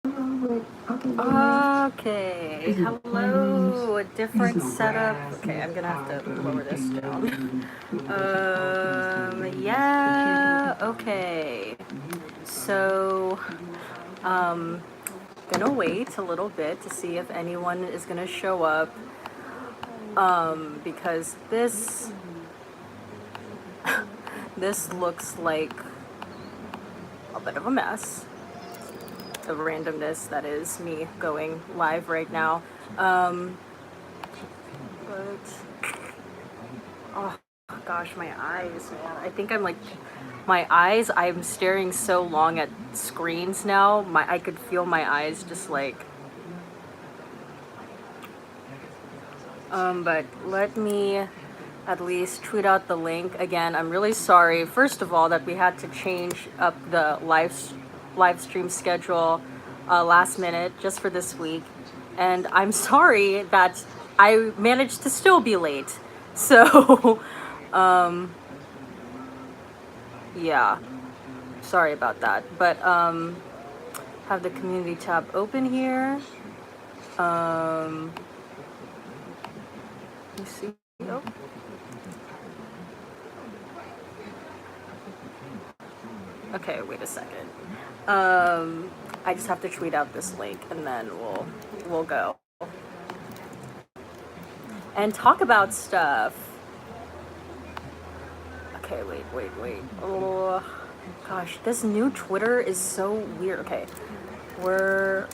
Okay, hello, a different setup. Okay, I'm gonna have to lower this down. Yeah, okay. So, um, gonna wait a little bit to see if anyone is gonna show up. Because this looks like a bit of a mess. The randomness that is me going live right now. But oh gosh, my eyes, man. I think I'm like my eyes. I'm staring so long at screens now. I could feel my eyes just like. But let me at least tweet out the link again. I'm really sorry. First of all, that we had to change up the live stream schedule last minute just for this week, and I'm sorry that I managed to still be late. So, yeah, sorry about that. But have the community tab open here. Let me see. Oh. Okay, wait a second. I just have to tweet out this link and then we'll go and talk about stuff. Okay, wait. Oh gosh, this new Twitter is so weird. Okay, we're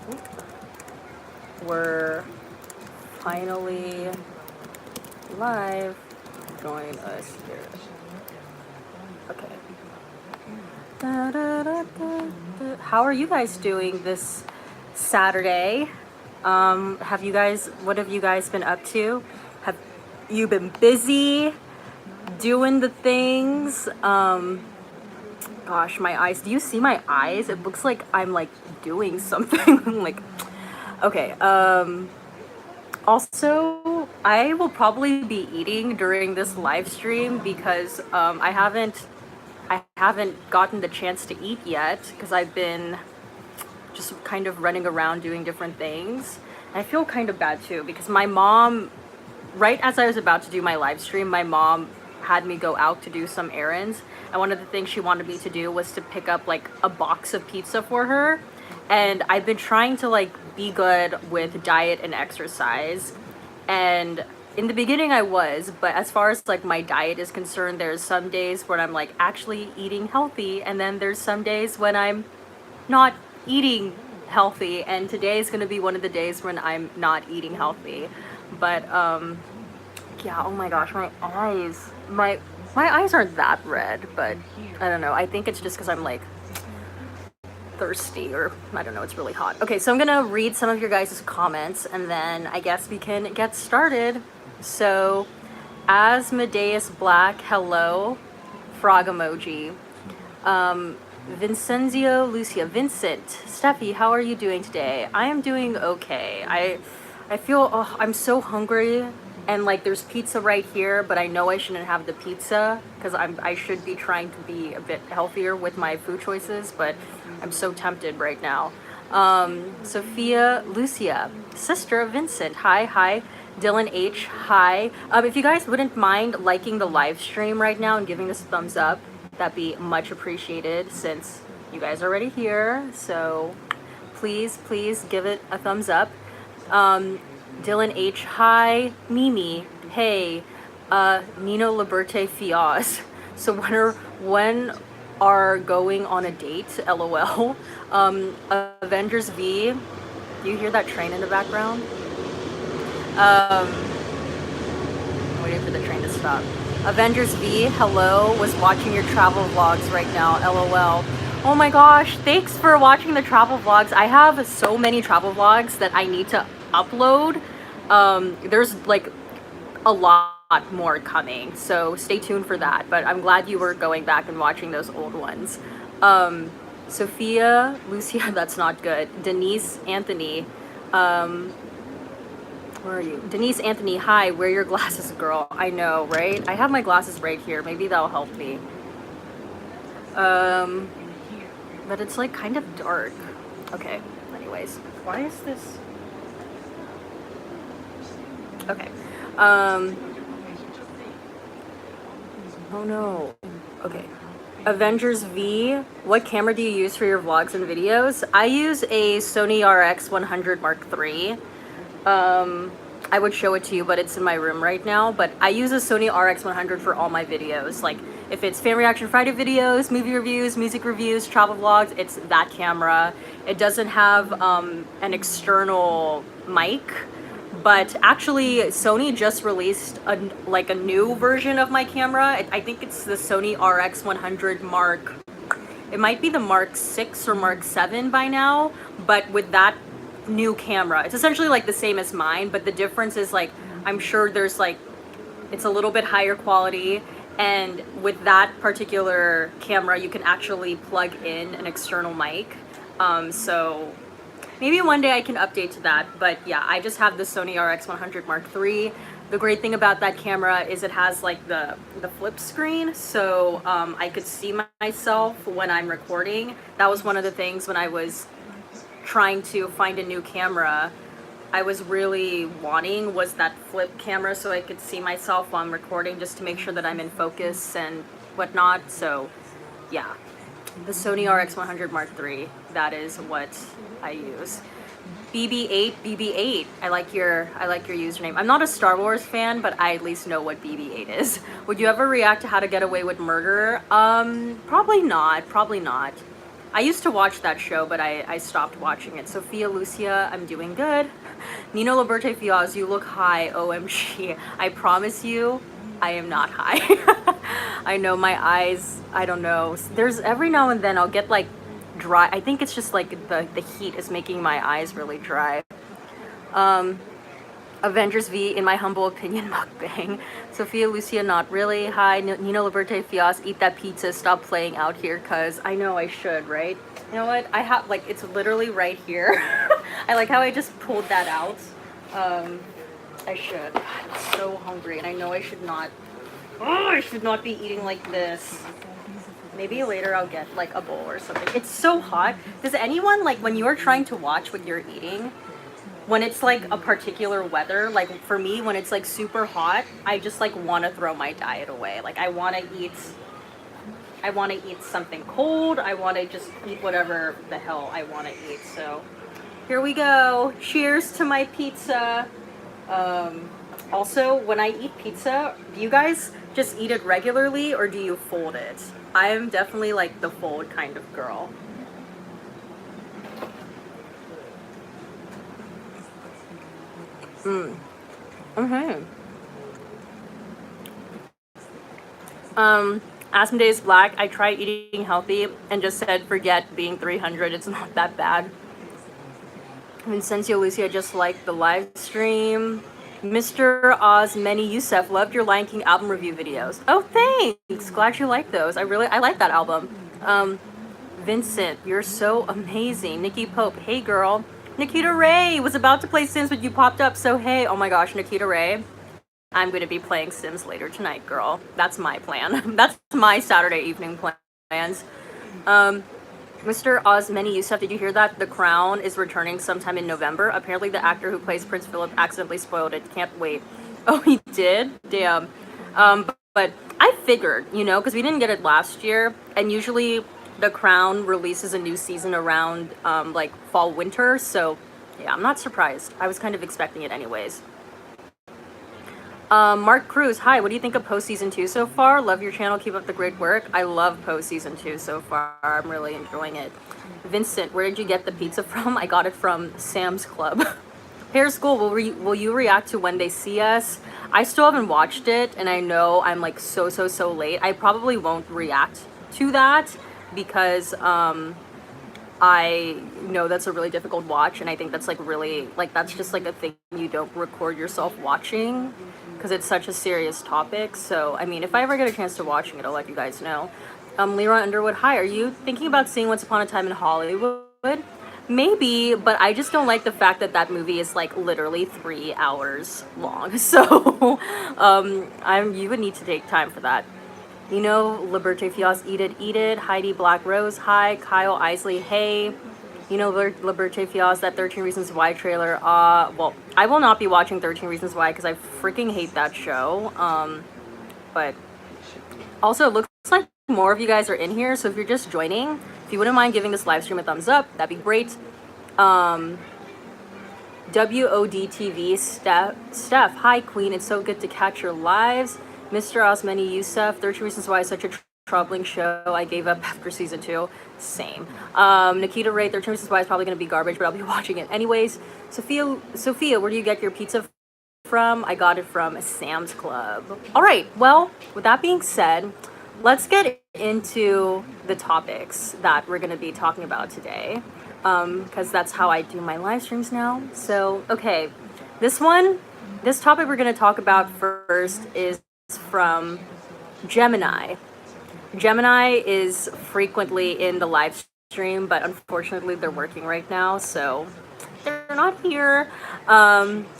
finally live. Join us here. Okay. How are you guys doing this Saturday? What have you guys been up to? Have you been busy doing the things? Gosh, my eyes. Do you see my eyes? It looks like I'm like doing something. Like, okay. Also, I will probably be eating during this live stream because I haven't gotten the chance to eat yet because I've been just kind of running around doing different things. And I feel kind of bad too because my mom, right as I was about to do my live stream, my mom had me go out to do some errands. And one of the things she wanted me to do was to pick up like a box of pizza for her. And I've been trying to like be good with diet and exercise. And in the beginning I was, but as far as like my diet is concerned, there's some days when I'm like actually eating healthy, and then there's some days when I'm not eating healthy, and today is going to be one of the days when I'm not eating healthy. But yeah, oh my gosh, my eyes aren't that red, but I don't know. I think it's just because I'm like thirsty, or I don't know, it's really hot. Okay, so I'm gonna read some of your guys' comments and then I guess we can get started. So, Asmodeus Black, hello. Frog emoji. Vincenzio Lucia, Vincent, Steffi, how are you doing today? I am doing okay. I feel, I'm so hungry, and like there's pizza right here, but I know I shouldn't have the pizza because I should be trying to be a bit healthier with my food choices, but I'm so tempted right now. Sophia Lucia, sister of Vincent, hi. Dylan H, hi. If you guys wouldn't mind liking the live stream right now and giving us a thumbs up, that'd be much appreciated since you guys are already here. So please give it a thumbs up. Dylan H, hi. Mimi, hey. Nino Liberte Fiaz. So when are going on a date? LOL. Avengers V. Do you hear that train in the background? Waiting for the train to stop. Avengers V, hello, was watching your travel vlogs right now, LOL. Oh my gosh, thanks for watching the travel vlogs. I have so many travel vlogs that I need to upload. There's like a lot more coming, so stay tuned for that. But I'm glad you were going back and watching those old ones. Sophia, Lucia, that's not good. Denise Anthony, where are you? Denise Anthony, hi, wear your glasses, girl. I know, right? I have my glasses right here. Maybe that'll help me. But it's like kind of dark. Okay, let anyways. Why is this? Okay. Oh no. Okay. Avengers V. What camera do you use for your vlogs and videos? I use a Sony RX100 Mark III. I would show it to you, but it's in my room right now. But I use a Sony RX100 for all my videos. Like, if it's Fan Reaction Friday videos, movie reviews, music reviews, travel vlogs, it's that camera. It doesn't have an external mic. But actually, Sony just released a new version of my camera. I think it's the Sony RX100 Mark. It might be the Mark 6 or Mark 7 by now, but with that new camera. It's essentially like the same as mine, but the difference is like, I'm sure there's like, it's a little bit higher quality, and with that particular camera, you can actually plug in an external mic. So maybe one day I can update to that, but yeah, I just have the Sony RX100 Mark III. The great thing about that camera is it has like the flip screen, so I could see myself when I'm recording. That was one of the things when I was trying to find a new camera I was really wanting was that flip camera so I could see myself while I'm recording, just to make sure that I'm in focus and whatnot. So yeah, the Sony RX100 Mark III, that is what I use. BB8. I like your username. I'm not a Star Wars fan, but I at least know what BB8 is. Would you ever react to How to Get Away with Murder? Probably not. I used to watch that show, but I stopped watching it. Sophia Lucia, I'm doing good. Nino Liberte Fiaz, you look high, OMG. I promise you, I am not high. I know my eyes, I don't know. There's every now and then I'll get like dry. I think it's just like the heat is making my eyes really dry. Avengers V, in my humble opinion, mukbang. Sophia Lucia, not really. Hi, Nino Liberte Fias, eat that pizza, stop playing out here, cause I know I should, right? You know what? I have, like, it's literally right here. I like how I just pulled that out. I should. I'm so hungry, and I know I should not. Oh, I should not be eating like this. Maybe later I'll get, like, a bowl or something. It's so hot. Does anyone, like, when you're trying to watch what you're eating, when it's like a particular weather, like for me, when it's like super hot, I just like want to throw my diet away. Like I want to eat something cold. I want to just eat whatever the hell I want to eat. So here we go. Cheers to my pizza. Also, when I eat pizza, do you guys just eat it regularly or do you fold it? I'm definitely like the fold kind of girl. Okay. Asmodeus Black, I tried eating healthy and just said forget being 300. It's not that bad. Vincencio Lucia, just like the live stream. Mr. Oz Many Youssef, loved your Lion King album review videos. Oh, thanks. Glad you like those. I like that album. Vincent, you're so amazing. Nikki Pope, hey girl. Nikita Ray was about to play Sims, but you popped up, so hey. Oh my gosh, Nikita Ray. I'm going to be playing Sims later tonight, girl. That's my plan. That's my Saturday evening plans. Mr. Osmani Youssef, did you hear that? The Crown is returning sometime in November. Apparently the actor who plays Prince Philip accidentally spoiled it. Can't wait. Oh, he did? Damn. But I figured, you know, because we didn't get it last year, and usually The Crown releases a new season around like fall winter, so yeah, I'm not surprised. I was kind of expecting it anyways. Mark Cruz, hi, what do you think of Post Season 2 so far? Love your channel, keep up the great work. I love Post Season 2 so far. I'm really enjoying it. Vincent, where did you get the pizza from? I got it from Sam's Club. Hair School, will you react to When They See Us? I still haven't watched it, and I know I'm like so late. I probably won't react to that because I know that's a really difficult watch, and I think that's like really, like that's just like a thing you don't record yourself watching because it's such a serious topic. So I mean, if I ever get a chance to watching it, I'll let you guys know. Leroy Underwood, hi, are you thinking about seeing Once Upon a Time in Hollywood? Maybe, but I just don't like the fact that that movie is like literally 3 hours long. So you would need to take time for that. You know, Liberte Fios, eat it. Heidi Black Rose, hi. Kyle Isley, hey. You know, Liberté Fias, that 13 Reasons Why trailer. Well, I will not be watching 13 Reasons Why because I freaking hate that show. But also, it looks like more of you guys are in here, so if you're just joining, if you wouldn't mind giving this live stream a thumbs up, that'd be great. WODTV, Steph, hi Queen, it's so good to catch your lives. Mr. Osmani Youssef, 13 Reasons Why is such a troubling show. I gave up after season 2. Same. Nikita Ray, 13 Reasons Why is probably going to be garbage, but I'll be watching it anyways. Sophia, where do you get your pizza from? I got it from Sam's Club. All right, well, with that being said, let's get into the topics that we're going to be talking about today, because that's how I do my live streams now. So, okay, this topic we're going to talk about first is from Gemini. Gemini is frequently in the live stream, but unfortunately they're working right now, so they're not here.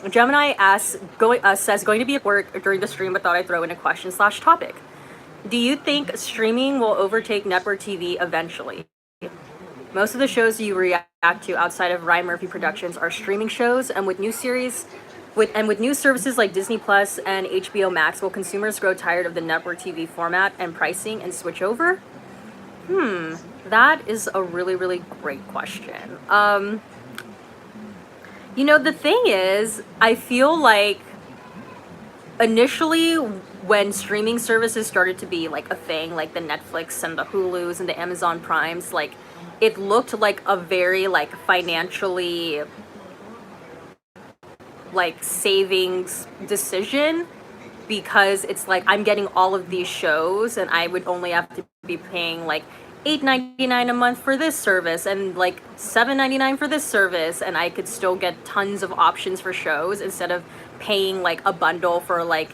Gemini says going to be at work during the stream, but thought I'd throw in a question/topic. Do you think streaming will overtake network TV eventually? Most of the shows you react to outside of Ryan Murphy Productions are streaming shows, and with new services like Disney Plus and HBO Max, will consumers grow tired of the network TV format and pricing and switch over? That is a really, really great question. You know, the thing is, I feel like initially when streaming services started to be like a thing, like the Netflix and the Hulus and the Amazon Primes, like it looked like a very like financially like savings decision, because it's like I'm getting all of these shows and I would only have to be paying like $8.99 a month for this service and like $7.99 for this service, and I could still get tons of options for shows instead of paying like a bundle for like,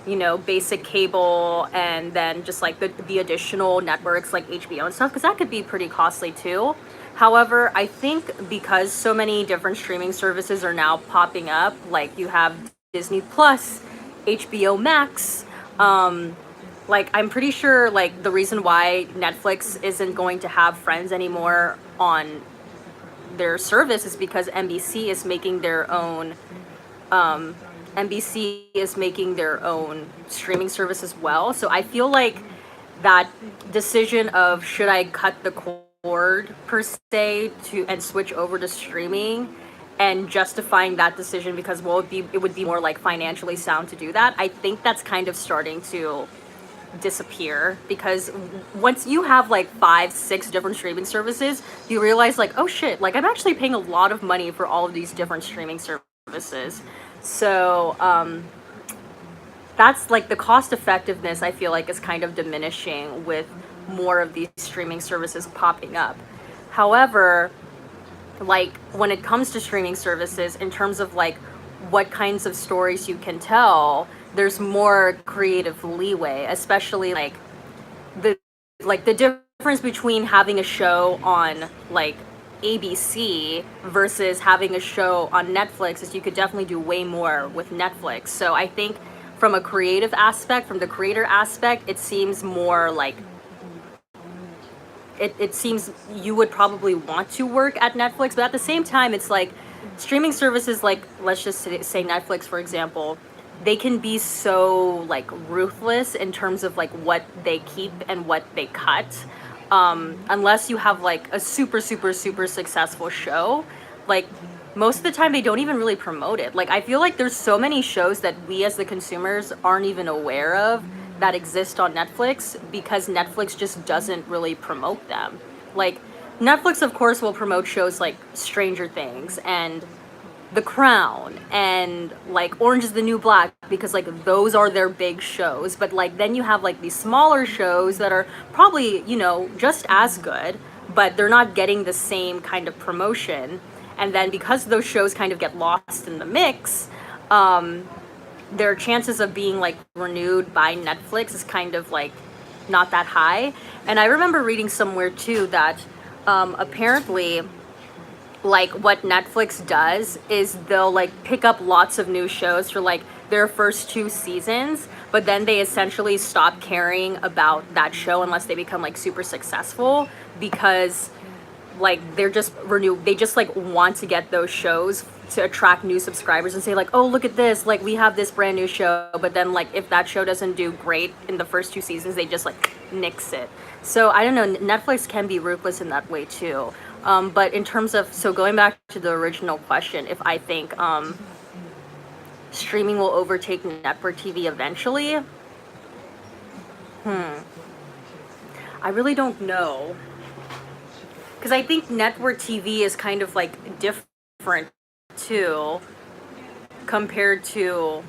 you know, basic cable and then just like the additional networks like HBO and stuff, because that could be pretty costly too. However, I think because so many different streaming services are now popping up, like you have Disney Plus, HBO Max, like I'm pretty sure like the reason why Netflix isn't going to have Friends anymore on their service is because NBC is making their own streaming as well. So I feel like that decision of should I cut the cord per se and switch over to streaming, and justifying that decision because it would be more like financially sound to do that, I think that's kind of starting to disappear, because once you have like 5-6 different streaming services, you realize like, oh shit, like I'm actually paying a lot of money for all of these different streaming services. So that's like the cost effectiveness, I feel like, is kind of diminishing with more of these streaming services popping up. However, like when it comes to streaming services, in terms of like what kinds of stories you can tell, there's more creative leeway, especially like the difference between having a show on like ABC versus having a show on Netflix is you could definitely do way more with Netflix. So I think from a creative aspect, from the creator aspect, it seems more like it seems you would probably want to work at Netflix, but at the same time, it's like streaming services like, let's just say Netflix, for example, they can be so like ruthless in terms of like what they keep and what they cut. Unless you have like a super successful show, like most of the time they don't even really promote it. Like I feel like there's so many shows that we as the consumers aren't even aware of that exist on Netflix because Netflix just doesn't really promote them. Like Netflix of course will promote shows like Stranger Things and The Crown and like Orange is the New Black, because like those are their big shows. But like then you have like these smaller shows that are probably, you know, just as good, but they're not getting the same kind of promotion. And then because those shows kind of get lost in the mix, their chances of being like renewed by Netflix is kind of like not that high. And I remember reading somewhere too that apparently like what Netflix does is they'll like pick up lots of new shows for like their first 2 seasons, but then they essentially stop caring about that show unless they become like super successful, because like they're just they just like want to get those shows to attract new subscribers and say like, oh, look at this, like we have this brand new show, but then like if that show doesn't do great in the first 2 seasons, they just like nix it. So I don't know, Netflix can be ruthless in that way too. But in terms of, so going back to the original question, if I think streaming will overtake network TV eventually, I really don't know. Because I think network TV is kind of like different too, compared to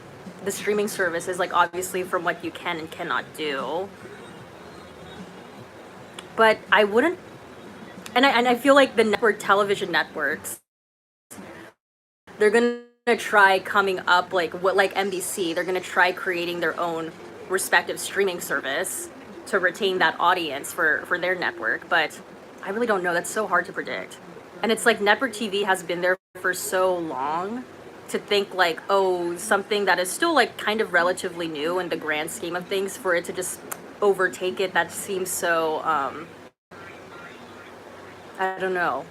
the streaming services, like obviously from what you can and cannot do. But I wouldn't, and I feel like the network television networks, they're gonna try coming up like what, like NBC, they're gonna try creating their own respective streaming service to retain that audience for their network. But I really don't know. That's so hard to predict. And it's like network TV has been there for so long, to think like, oh, something that is still like kind of relatively new in the grand scheme of things, for it to just overtake it, that seems so, I don't know.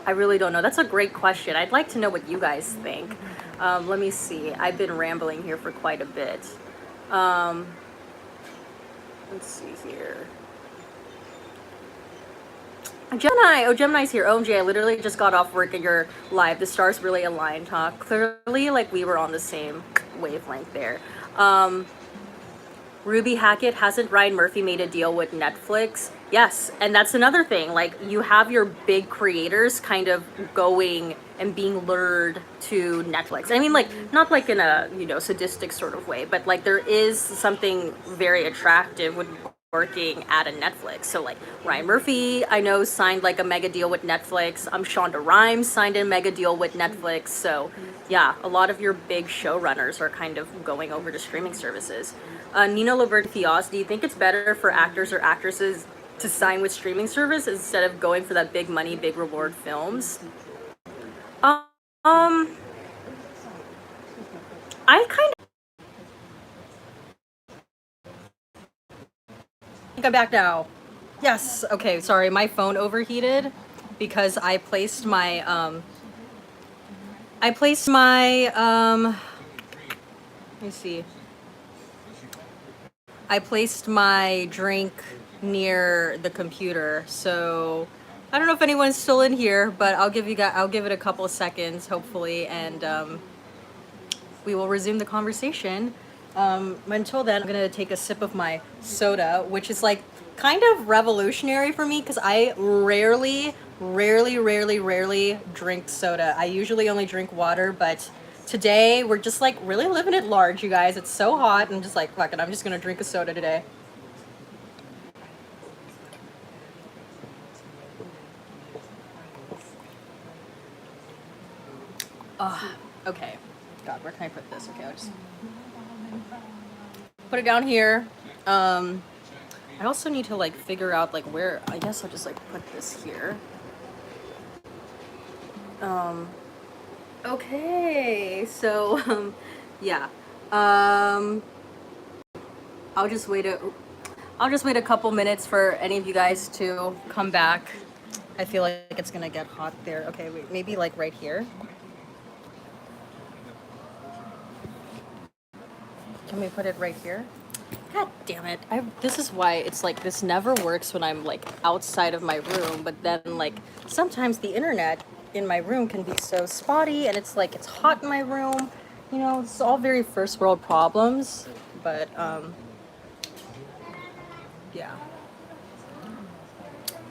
I really don't know. That's a great question. I'd like to know what you guys think. Let me see. I've been rambling here for quite a bit. Let's see here. Gemini! Oh, Gemini's here. OMG, I literally just got off work and you're live. The stars really aligned, huh? Clearly, like, we were on the same wavelength there. Ruby Hackett, hasn't Ryan Murphy made a deal with Netflix? Yes, and that's another thing. Like, you have your big creators kind of going and being lured to Netflix. I mean, like, not like in a, you know, sadistic sort of way, but like there is something very attractive with working at a Netflix. So like Ryan Murphy, I know, signed like a mega deal with Netflix. Shonda Rhimes signed a mega deal with Netflix. So yeah, a lot of your big showrunners are kind of going over to streaming services. Nina Loberti-Fios, do you think it's better for actors or actresses to sign with streaming service instead of going for that big money, big reward films? I kind of think I'm back now. Yes. Okay. Sorry, my phone overheated because I placed my let me see. I placed my drink near the computer, so I don't know if anyone's still in here, but I'll give it a couple of seconds, hopefully, and we will resume the conversation. Until then, I'm gonna take a sip of my soda, which is like kind of revolutionary for me because I rarely drink soda. I usually only drink water, but today we're just like really living it large, you guys. It's so hot. I'm just like, fuck it, I'm just gonna drink a soda today. Okay. God, where can I put this? Okay, I'll just put it down here. I also need to like figure out like where, I guess I'll just like put this here. Okay, so yeah. I'll just wait a couple minutes for any of you guys to come back. I feel like it's gonna get hot there. Okay, wait, maybe like right here. Can we put it right here? God damn it. This is why it's like this never works when I'm like outside of my room, but then like sometimes the internet in my room can be so spotty and it's like it's hot in my room. You know, it's all very first world problems, but yeah.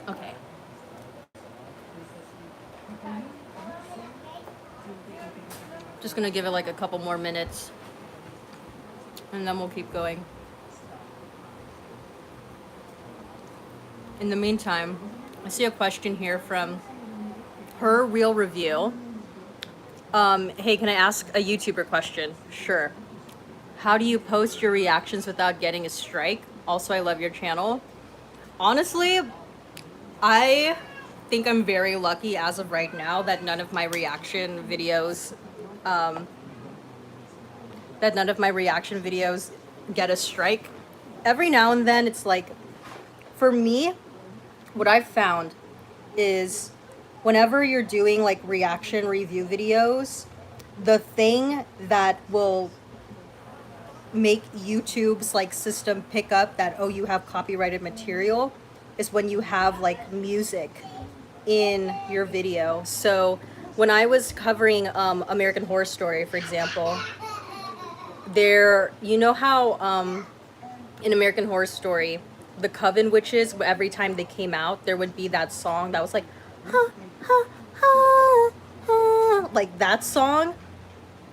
Okay. Just gonna give it like a couple more minutes and then we'll keep going. In the meantime, I see a question here from Her Real Review. Hey, can I ask a YouTuber question? Sure. How do you post your reactions without getting a strike? Also, I love your channel. Honestly, I think I'm very lucky as of right now that none of my reaction videos get a strike. Every now and then it's like, for me, what I've found is whenever you're doing like reaction review videos, the thing that will make YouTube's like system pick up that, oh, you have copyrighted material, is when you have like music in your video. So when I was covering American Horror Story, for example, there, you know how in American Horror Story, the Coven witches, every time they came out, there would be that song that was like, ha, ha, ha, ha. Like that song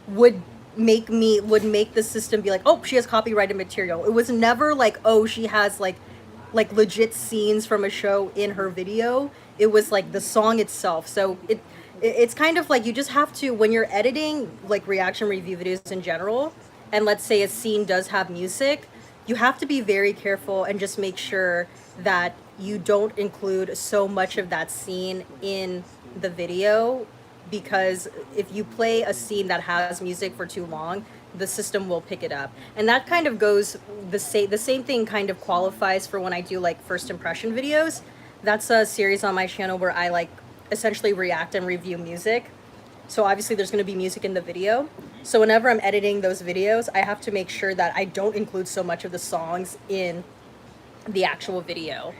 would make the system be like, oh, she has copyrighted material. It was never like, oh, she has like legit scenes from a show in her video. It was like the song itself. So it's kind of like you just have to, when you're editing like reaction review videos in general, and let's say a scene does have music, you have to be very careful and just make sure that you don't include so much of that scene in the video, because if you play a scene that has music for too long, the system will pick it up. And that kind of goes the same thing kind of qualifies for when I do like first impression videos. That's a series on my channel where I like essentially react and review music. So obviously there's going to be music in the video. So whenever I'm editing those videos, I have to make sure that I don't include so much of the songs in the actual video.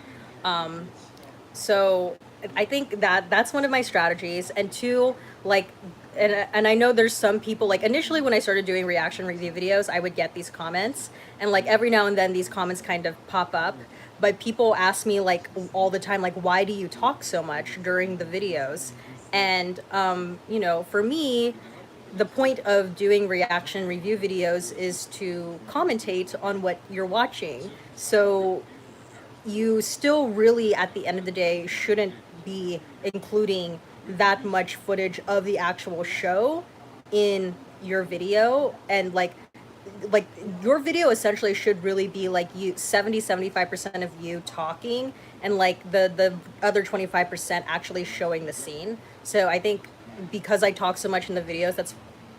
So I think that that's one of my strategies. And two, like, and I know there's some people, like initially when I started doing reaction review videos, I would get these comments, and like every now and then these comments kind of pop up. But people ask me like all the time, like, why do you talk so much during the videos? And you know, for me, the point of doing reaction review videos is to commentate on what you're watching. So you still really, at the end of the day, shouldn't be including that much footage of the actual show in your video. And like your video essentially should really be like you 70-75% of you talking, and like the other 25% actually showing the scene. So I think because I talk so much in the videos, that's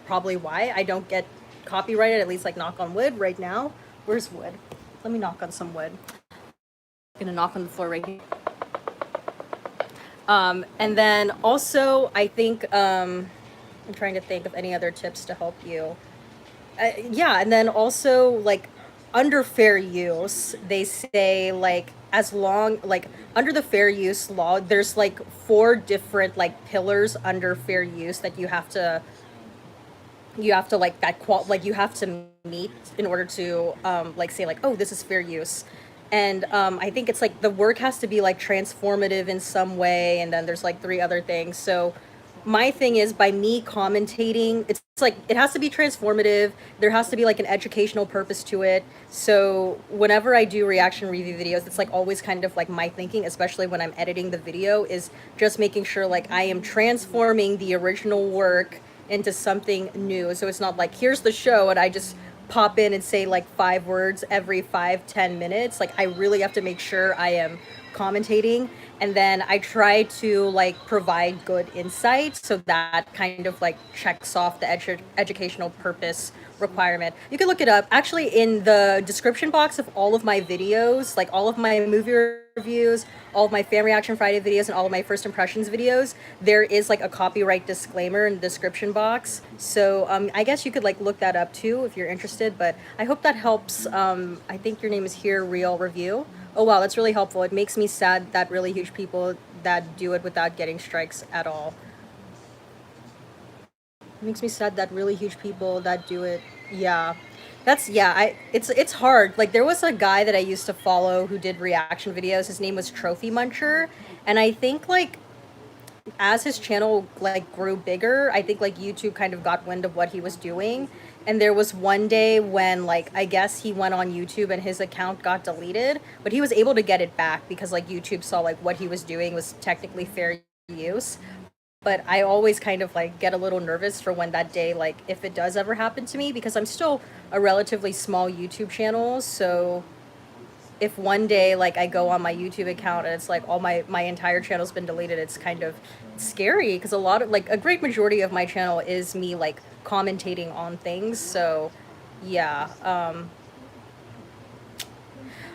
probably why I don't get copyrighted, at least like knock on wood right now. Where's wood? Let me knock on some wood. I'm gonna knock on the floor right here. And then also I think I'm trying to think of any other tips to help you. Yeah, and then also like under fair use, they say like as long like under the fair use law, there's like 4 different like pillars under fair use that you have to like like you have to meet in order to like say like, oh, this is fair use. And I think it's like the work has to be like transformative in some way, and then there's like 3 other things. So my thing is, by me commentating, it's like it has to be transformative, there has to be like an educational purpose to it. So whenever I do reaction review videos, it's like always kind of like my thinking, especially when I'm editing the video, is just making sure like I am transforming the original work into something new. So it's not like, here's the show and I just pop in and say like 5 words every 5-10 minutes. Like I really have to make sure I am commentating, and then I try to like provide good insight, so that kind of like checks off the educational purpose requirement. You can look it up actually in the description box of all of my videos, like all of my movie reviews, all of my fan reaction Friday videos, and all of my first impressions videos. There is like a copyright disclaimer in the description box. So I guess you could like look that up too if you're interested, but I hope that helps. I think your name is Here Real Review. Oh wow, that's really helpful. It makes me sad that really huge people that do it without getting strikes at all. It makes me sad that really huge people that do it. Yeah. That's yeah, it's hard. Like there was a guy that I used to follow who did reaction videos. His name was Trophy Muncher, and I think like as his channel like grew bigger, I think like YouTube kind of got wind of what he was doing. And there was one day when like I guess he went on YouTube and his account got deleted, but he was able to get it back because like YouTube saw like what he was doing was technically fair use. But I always kind of like get a little nervous for when that day, like if it does ever happen to me, because I'm still a relatively small YouTube channel. So if one day like I go on my YouTube account and it's like all my entire channel's been deleted, it's kind of scary, because a lot of like a great majority of my channel is me like commentating on things. So yeah,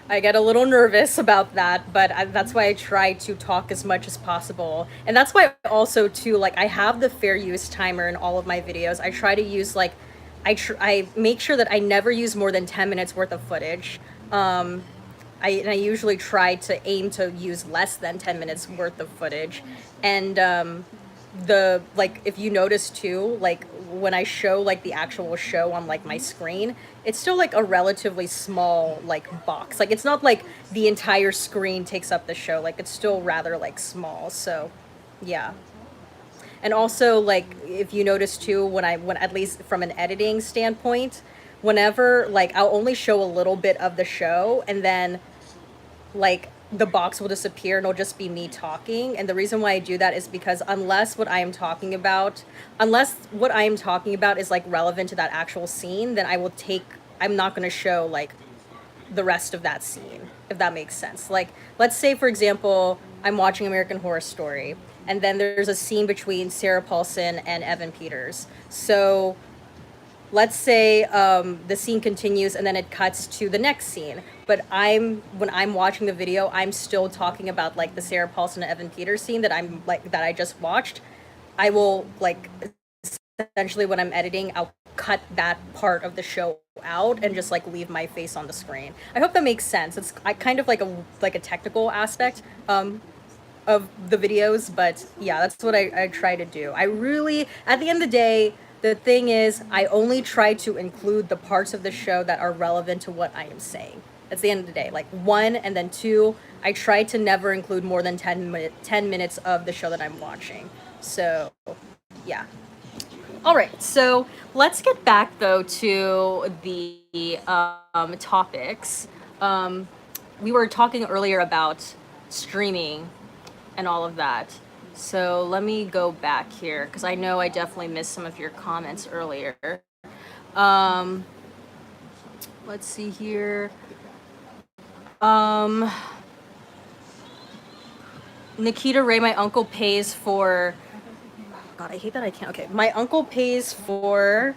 I get a little nervous about that, but that's why I try to talk as much as possible. And that's why also too, like, I have the fair use timer in all of my videos. I try to use like, I make sure that I never use more than 10 minutes worth of footage. I usually try to aim to use less than 10 minutes worth of footage. And the like, if you notice too, like when I show like the actual show on like my screen, it's still like a relatively small like box. Like it's not like the entire screen takes up the show. Like it's still rather like small. So yeah. And also like if you notice too, when at least from an editing standpoint, whenever like I'll only show a little bit of the show and then like the box will disappear and it'll just be me talking. And the reason why I do that is because unless what I am talking about is like relevant to that actual scene, then I'm not going to show like the rest of that scene, if that makes sense. Like, let's say, for example, I'm watching American Horror Story, and then there's a scene between Sarah Paulson and Evan Peters. So let's say the scene continues and then it cuts to the next scene. But when I'm watching the video, I'm still talking about like the Sarah Paulson and Evan Peters scene that I just watched. I will like essentially when I'm editing, I'll cut that part of the show out and just like leave my face on the screen. I hope that makes sense. It's kind of like a technical aspect of the videos, but yeah, that's what I try to do. I really, at the end of the day, the thing is, I only try to include the parts of the show that are relevant to what I am saying. That's the end of the day. Like one, and then two, I try to never include more than 10 minutes of the show that I'm watching. So, yeah. All right, so let's get back though to the topics. We were talking earlier about streaming and all of that. So let me go back here because I know I definitely missed some of your comments earlier. Let's see here. Nikita Ray, my uncle pays for... God, I hate that I can't. Okay, my uncle pays for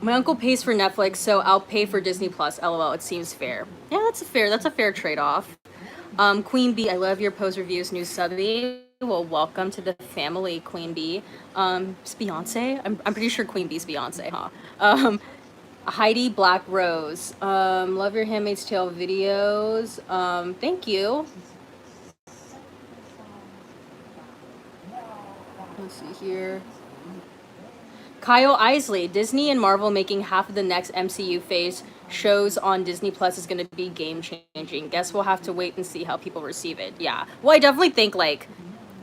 Netflix, so I'll pay for Disney Plus. LOL, it seems fair. Yeah, that's a fair trade-off. Queen Bee, I love your post reviews, new subby. Well, welcome to the family, Queen Bee. It's Beyonce? I'm pretty sure Queen Bee's Beyonce, huh? Heidi Black Rose. Love your Handmaid's Tale videos. Thank you. Let's see here. Kyle Isley, Disney and Marvel making half of the next MCU phase shows on Disney Plus is going to be game changing. Guess we'll have to wait and see how people receive it. Yeah. Well, I definitely think like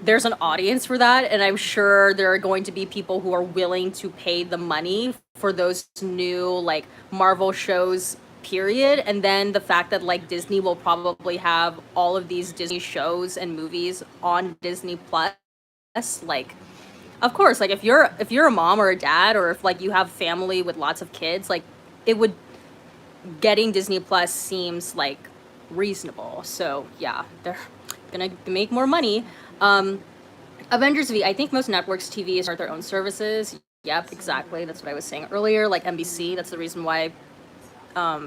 there's an audience for that, and I'm sure there are going to be people who are willing to pay the money for those new like Marvel shows, period. And then the fact that like Disney will probably have all of these Disney shows and movies on Disney Plus, like of course, like if you're a mom or a dad, or if like you have family with lots of kids, like getting Disney Plus seems like reasonable. So yeah, they're gonna make more money. Avengers V, I think most networks TVs start their own services. Yep, exactly. That's what I was saying earlier. Like NBC, that's the reason why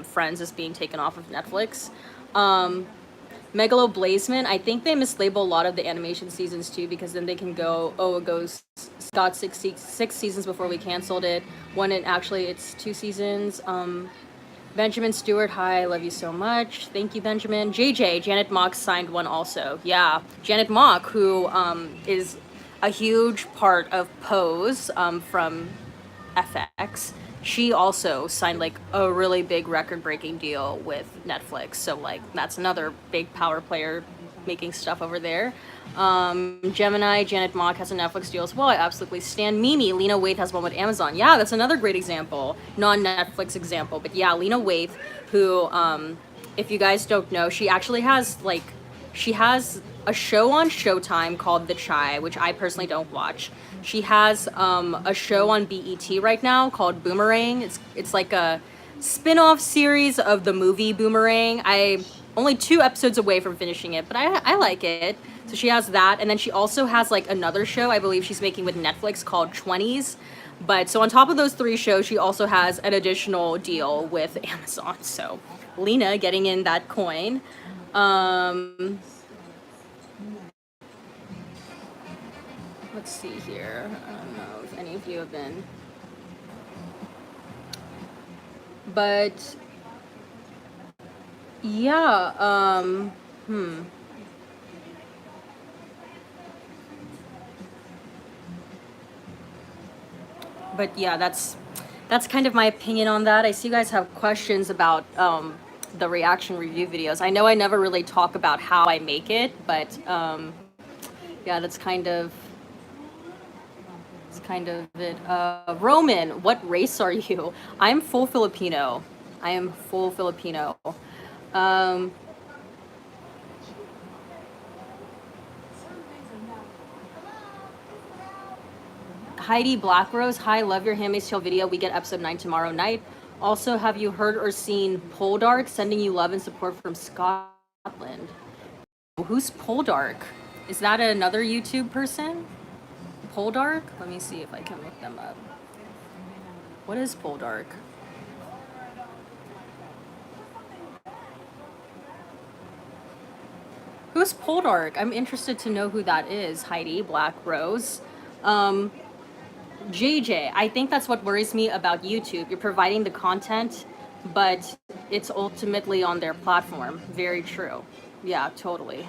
Friends is being taken off of Netflix. Megalo Blazeman, I think they mislabel a lot of the animation seasons too, because then they can go, oh, it got six seasons before we canceled it. Actually it's 2 seasons. Benjamin Stewart, hi, love you so much. Thank you, Benjamin. JJ, Janet Mock signed one also. Yeah, Janet Mock, who is a huge part of Pose from FX. She also signed like a really big record-breaking deal with Netflix. So like that's another big power player making stuff over there. Gemini, Janet Mock has a Netflix deal as well. I absolutely stand. Mimi, Lena Waithe has one with Amazon. Yeah, that's another great example. Non-Netflix example. But yeah, Lena Waithe, who, if you guys don't know, she actually has a show on Showtime called The Chai, which I personally don't watch. She has a show on BET right now called Boomerang. It's like a spin-off series of the movie Boomerang. I'm only 2 episodes away from finishing it, but I like it. So she has that, and then she also has like another show I believe she's making with Netflix called 20s. But so on top of those 3 shows, she also has an additional deal with Amazon. So Lena getting in that coin. Let's see here. I don't know if any of you have been. But yeah, but yeah, that's kind of my opinion on that. I see you guys have questions about the reaction review videos. I know I never really talk about how I make it, but yeah, that's kind of it. Roman, what race are you? I'm full Filipino. I am full Filipino. Um, Heidi Blackrose, hi, love your Handmaid's Tale video. We get episode 9 tomorrow night. Also, have you heard or seen Poldark? Sending you love and support from Scotland. Who's Poldark? Is that another YouTube person? Poldark? Let me see if I can look them up. What is Poldark? Who's Poldark? I'm interested to know who that is. Heidi Blackrose. JJ, I think that's what worries me about YouTube. You're providing the content, but it's ultimately on their platform. Very true. Yeah, totally.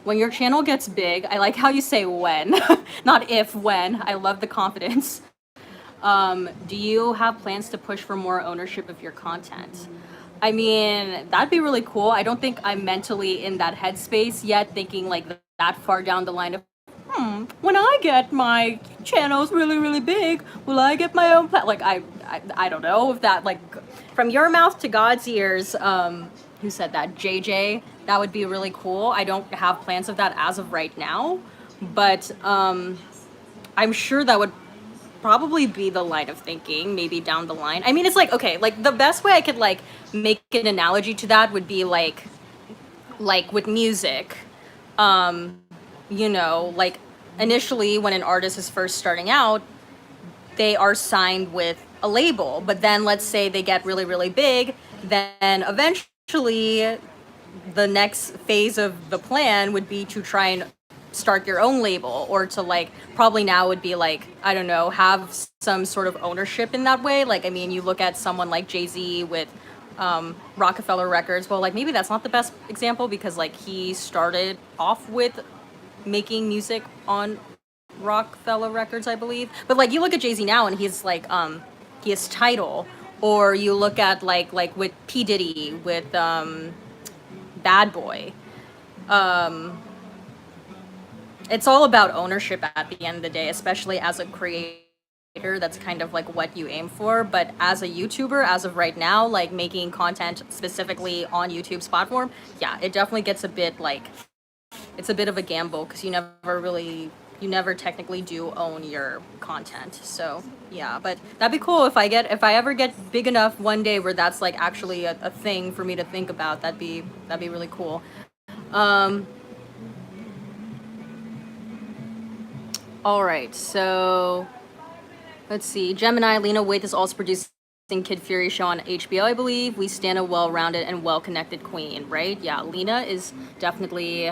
When your channel gets big, I like how you say when, not if, when. I love the confidence. Do you have plans to push for more ownership of your content? I mean, that'd be really cool. I don't think I'm mentally in that headspace yet, thinking like that far down the line of, when I get my channels really, really big, will I get my own like I don't know if that, like, from your mouth to God's ears, who said that? JJ, that would be really cool. I don't have plans of that as of right now, but I'm sure that would probably be the line of thinking maybe down the line. I mean, it's like, okay, like the best way I could like make an analogy to that would be like with music. You know, like initially when an artist is first starting out, they are signed with a label, but then let's say they get really, really big, then eventually the next phase of the plan would be to try and start your own label, or to like, probably now would be like, I don't know, have some sort of ownership in that way. Like, I mean, you look at someone like Jay-Z with Rockefeller Records. Well, like maybe that's not the best example because like he started off with making music on Rockefeller Records, I believe. But like you look at Jay-Z now and he's like he has Tidal, or you look at like with P. Diddy with Bad Boy. It's all about ownership at the end of the day, especially as a creator. That's kind of like what you aim for. But as a YouTuber, as of right now, like making content specifically on YouTube's platform, yeah, it definitely gets a bit like, it's a bit of a gamble because you never technically do own your content. So yeah, but that'd be cool if I ever get big enough one day where that's like actually a thing for me to think about. That'd be really cool. All right, so let's see. Gemini, Lena Waithe is also producing Kid Fury show on HBO, I believe. We stand a well-rounded and well-connected queen, right? Yeah, Lena is definitely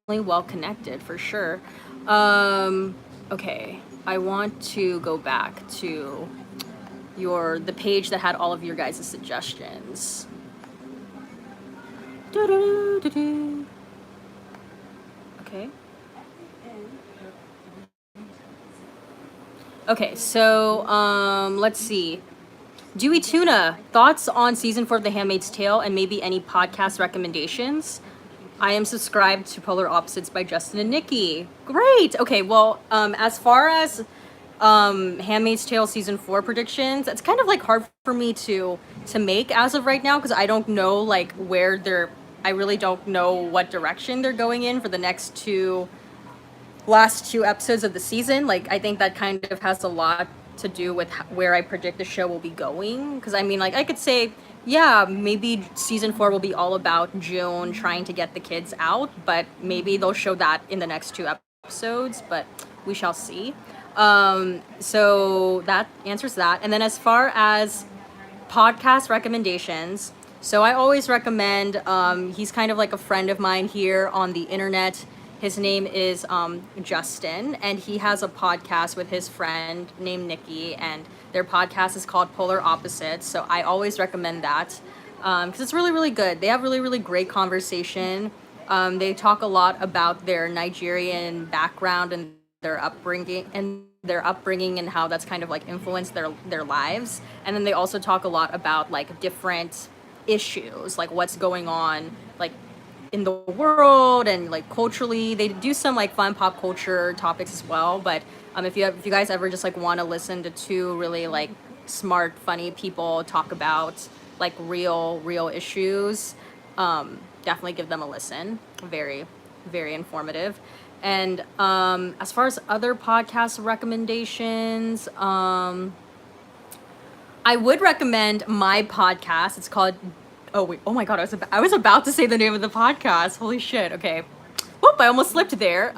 well-connected for sure. Okay, I want to go back to the page that had all of your guys' suggestions. Okay. Okay, so let's see. Dewey Tuna, thoughts on season 4 of The Handmaid's Tale and maybe any podcast recommendations? I am subscribed to Polar Opposites by Justin and Nikki. Great. Okay, well, as far as Handmaid's Tale season 4 predictions, it's kind of like hard for me to make as of right now because I don't know like I really don't know what direction they're going in for the last two episodes of the season. Like, I think that kind of has a lot to do with where I predict the show will be going. Because I mean, like, I could say, yeah, maybe season 4 will be all about June trying to get the kids out, but maybe they'll show that in the next 2 episodes, but we shall see. So that answers that. And then as far as podcast recommendations, so I always recommend, he's kind of like a friend of mine here on the internet. His name is Justin, and he has a podcast with his friend named Nikki, and their podcast is called Polar Opposites. So I always recommend that because it's really, really good. They have really, really great conversation. They talk a lot about their Nigerian background and their upbringing and how that's kind of like influenced their lives. And then they also talk a lot about like different issues, like what's going on, like in the world and like culturally. They do some like fun pop culture topics as well. But if you guys ever just like want to listen to two really like smart, funny people talk about like real issues, definitely give them a listen. Very, very informative. And as far as other podcast recommendations, I would recommend my podcast. It's called. Oh wait! Oh my God! I was about to say the name of the podcast. Holy shit! Okay. Whoop! I almost slipped there.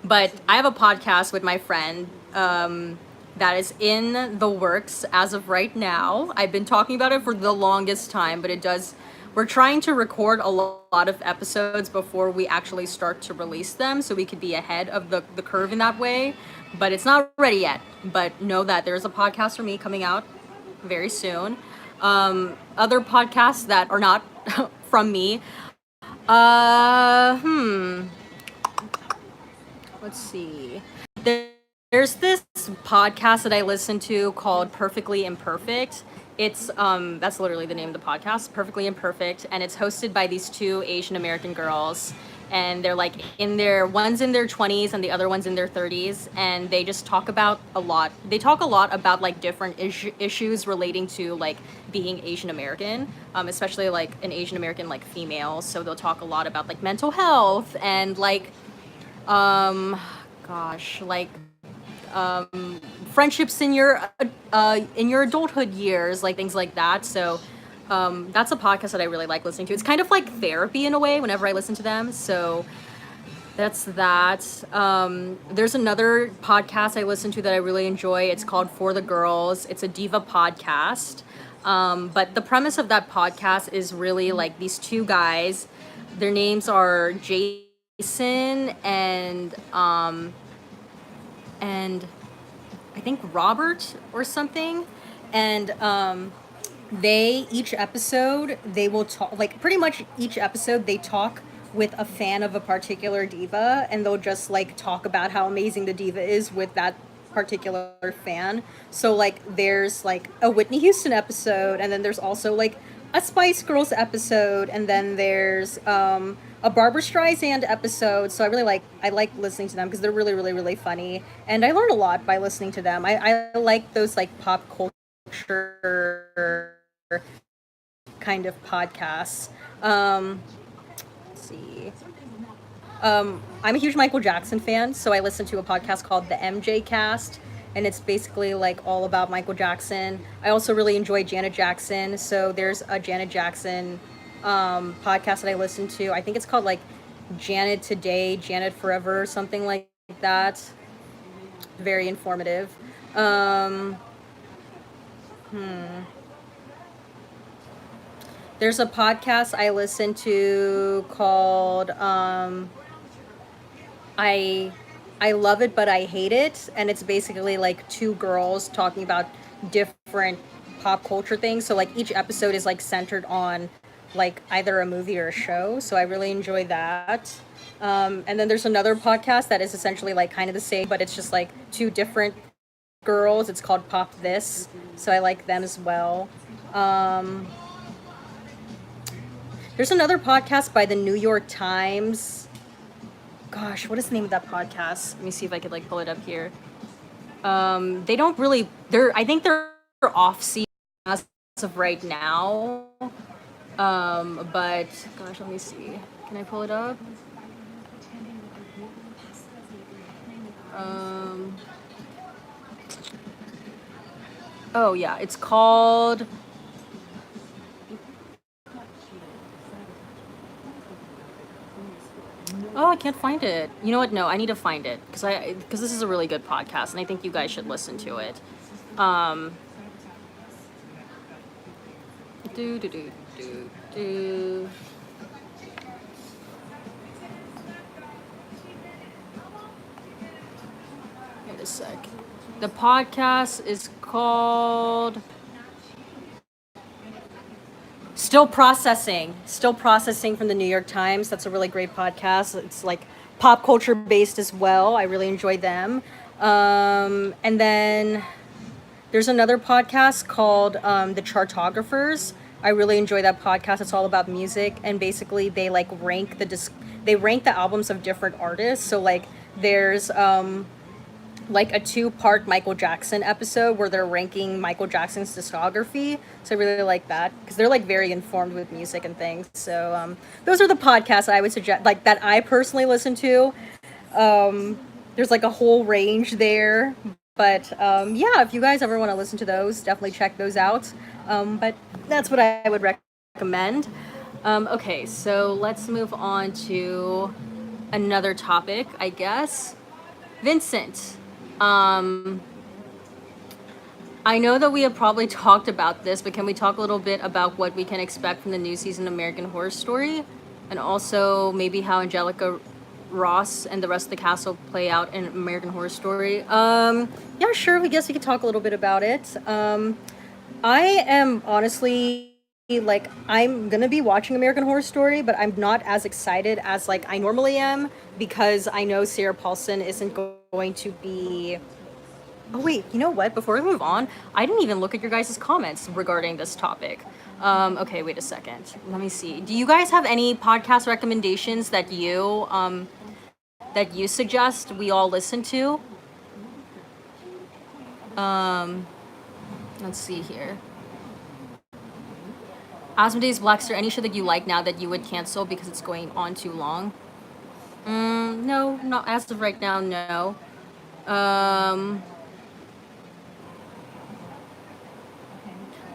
But I have a podcast with my friend. That is in the works as of right now. I've been talking about it for the longest time, but it does. We're trying to record a lot of episodes before we actually start to release them, so we could be ahead of the curve in that way. But it's not ready yet. But know that there's a podcast for me coming out very soon. Other podcasts that are not from me. Let's see. There's this podcast that I listen to called Perfectly Imperfect. It's that's literally the name of the podcast, Perfectly Imperfect, and it's hosted by these two Asian American girls, and they're like one's in their 20s and the other one's in their 30s, and they just talk about a lot. They talk a lot about like different issues relating to like being Asian American, especially like an Asian American like female. So they'll talk a lot about like mental health and like like friendships in your adulthood years, like things like that. So that's a podcast that I really like listening to. It's kind of like therapy in a way whenever I listen to them. So that's that. There's another podcast I listen to that I really enjoy. It's called For the Girls. It's a diva podcast. But the premise of that podcast is really like these two guys. Their names are Jason and I think Robert or something. And each episode they will talk, like pretty much each episode they talk with a fan of a particular diva, and they'll just like talk about how amazing the diva is with that particular fan. So like there's like a Whitney Houston episode, and then there's also like a Spice Girls episode, and then there's a Barbara Streisand episode. So I like listening to them because they're really, really, really funny, and I learn a lot by listening to them. I like those like pop culture kind of podcasts. Let's see. I'm a huge Michael Jackson fan, so I listen to a podcast called the MJ Cast, and it's basically like all about Michael Jackson. I also really enjoy Janet Jackson, so there's a Janet Jackson podcast that I listen to. I think it's called like Janet Today, Janet Forever, or something like that. Very informative. There's a podcast I listen to called I love it but I hate it, and it's basically like two girls talking about different pop culture things. So like each episode is like centered on like either a movie or a show. So I really enjoy that. And then there's another podcast that is essentially like kind of the same, but it's just like two different girls. It's called Pop This. So I like them as well. There's another podcast by the New York Times. Gosh, what is the name of that podcast? Let me see if I could like pull it up here. They don't really. I think they're off season as of right now. But gosh, let me see. Can I pull it up? Oh yeah, it's called can't find it. You know what? No, I need to find it because this is a really good podcast, and I think you guys should listen to it. Do do do do do. Wait a sec. The podcast is called Still Processing. Still Processing from the New York Times. That's a really great podcast. It's like pop culture based as well. I really enjoy them. And then there's another podcast called The Chartographers. I really enjoy that podcast. It's all about music, and basically they like rank the albums of different artists. So like there's like a 2-part Michael Jackson episode where they're ranking Michael Jackson's discography. So I really like that because they're like very informed with music and things. So those are the podcasts I would suggest, like that I personally listen to. There's like a whole range there. But yeah, if you guys ever want to listen to those, definitely check those out. But that's what I would recommend. Okay, so let's move on to another topic, I guess. Vincent. I know that we have probably talked about this, but can we talk a little bit about what we can expect from the new season of American Horror Story? And also maybe how Angelica Ross and the rest of the cast will play out in American Horror Story. Yeah, sure. I guess we could talk a little bit about it. I am honestly like I'm gonna be watching American Horror Story, but I'm not as excited as like I normally am because I know Sarah Paulson isn't going to be. Oh wait, you know what? Before we move on, I didn't even look at your guys' comments regarding this topic. Okay, wait a second. Let me see. Do you guys have any podcast recommendations that you suggest we all listen to? Let's see here. Asmodeus Blackster, any show that you like now that you would cancel because it's going on too long? No, not as of right now, no.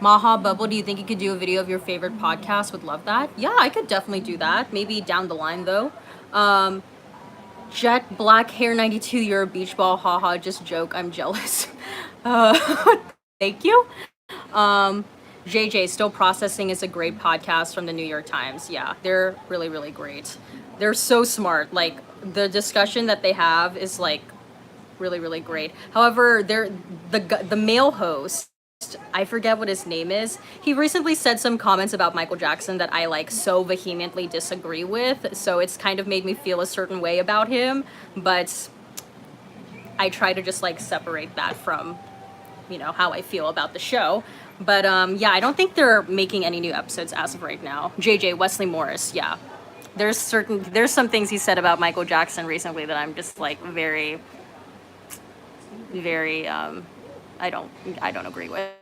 Maha Bubble, do you think you could do a video of your favorite podcast? Would love that. Yeah, I could definitely do that. Maybe down the line though. Jet Black Hair 92, you're a beach ball, haha, just joke, I'm jealous. Thank you. JJ, Still Processing is a great podcast from the New York Times. Yeah, they're really, really great. They're so smart. Like, the discussion that they have is, like, really, really great. However, the male host, I forget what his name is. He recently said some comments about Michael Jackson that I, like, so vehemently disagree with. So it's kind of made me feel a certain way about him. But I try to just, like, separate that from, you know, how I feel about the show. But yeah, I don't think they're making any new episodes as of right now. JJ, Wesley Morris, yeah. There's some things he said about Michael Jackson recently that I'm just like very I don't agree with.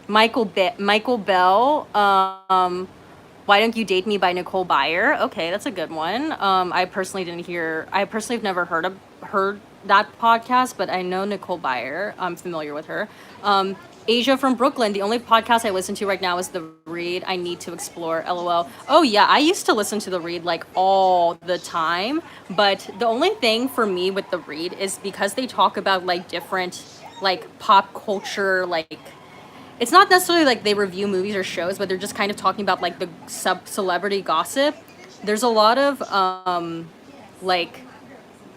Michael Bell, Why Don't You Date Me by Nicole Byer. Okay, that's a good one. I personally have never heard that podcast, but I know Nicole Byer. I'm familiar with her. Asia from Brooklyn. The only podcast I listen to right now is The Read. I need to explore. LOL. Oh yeah, I used to listen to The Read like all the time, but the only thing for me with The Read is because they talk about like different like pop culture, like it's not necessarily like they review movies or shows, but they're just kind of talking about like the celebrity gossip. There's a lot of like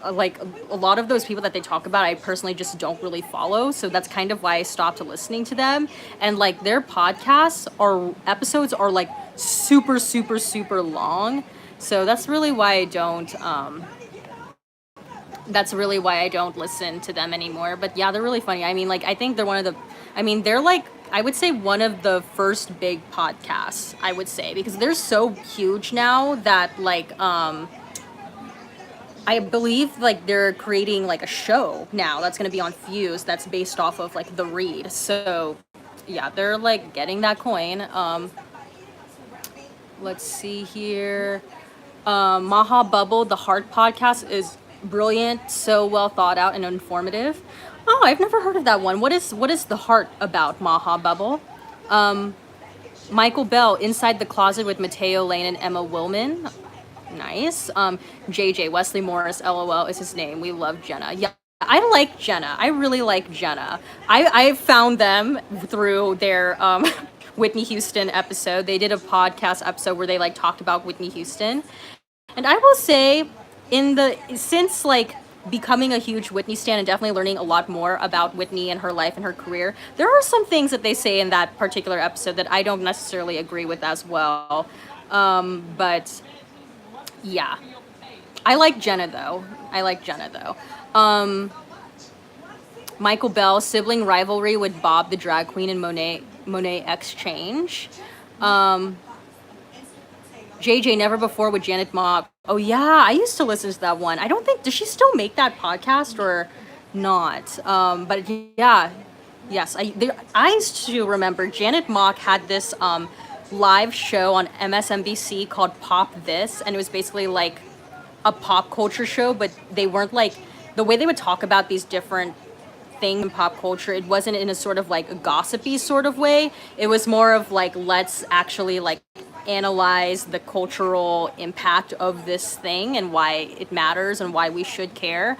a lot of those people that they talk about, I personally just don't really follow. So that's kind of why I stopped listening to them. And like their podcasts or episodes are like super, super, super long. So that's really why I don't listen to them anymore. But yeah, they're really funny. I mean, like, I think they're like, I would say one of the first big podcasts, I would say, because they're so huge now that like, I believe like they're creating like a show now that's going to be on Fuse that's based off of like The Read. So yeah, they're like getting that coin. Let's see here. Maha Bubble, the Heart podcast is brilliant, so well thought out and informative. Oh, I've never heard of that one. What is the Heart about, Maha Bubble? Michael Bell, Inside the Closet with Mateo Lane and Emma Willman. Nice. JJ, Wesley Morris, LOL is his name. We love Jenna. Yeah, I like Jenna. I really like Jenna. I found them through their Whitney Houston episode. They did a podcast episode where they like talked about Whitney Houston. And I will say, since like becoming a huge Whitney stan and definitely learning a lot more about Whitney and her life and her career, there are some things that they say in that particular episode that I don't necessarily agree with as well. But yeah, I like Jenna though. Michael Bell, sibling rivalry with Bob the drag queen and Monet Exchange. JJ, Never Before with Janet Mock. Oh yeah, I used to listen to that one. I don't think, does she still make that podcast or not? But yeah, yes, I used to remember Janet Mock had this live show on MSNBC called Pop This, and it was basically like a pop culture show, but they weren't like, the way they would talk about these different thing in pop culture, it wasn't in a sort of like a gossipy sort of way. It was more of like, let's actually like analyze the cultural impact of this thing and why it matters and why we should care.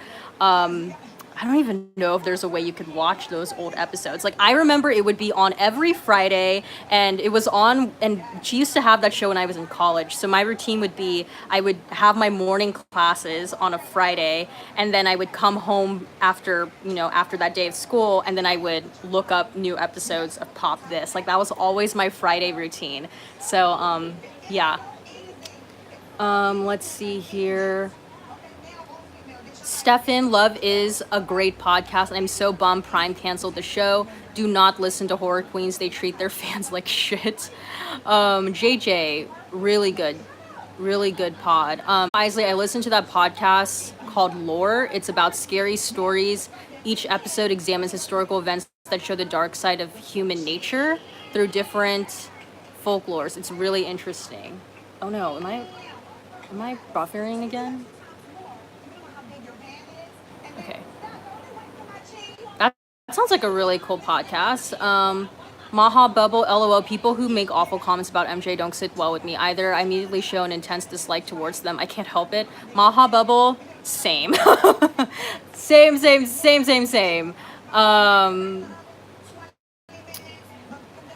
I don't even know if there's a way you could watch those old episodes. Like, I remember it would be on every Friday, and it was on, and she used to have that show when I was in college. So my routine would be, I would have my morning classes on a Friday, and then I would come home after that day of school, and then I would look up new episodes of Pop This. Like, that was always my Friday routine. So, yeah. Let's see here. Stefan, Love is a great podcast. I'm so bummed Prime canceled the show. Do not listen to Horror Queens. They treat their fans like shit. JJ, really good pod. Isley, I listened to that podcast called Lore. It's about scary stories. Each episode examines historical events that show the dark side of human nature through different folklores. It's really interesting. Oh no, am I buffering again? Okay. That sounds like a really cool podcast. Maha Bubble, LOL, people who make awful comments about MJ don't sit well with me either. I immediately show an intense dislike towards them. I can't help it. Maha Bubble, same. Same.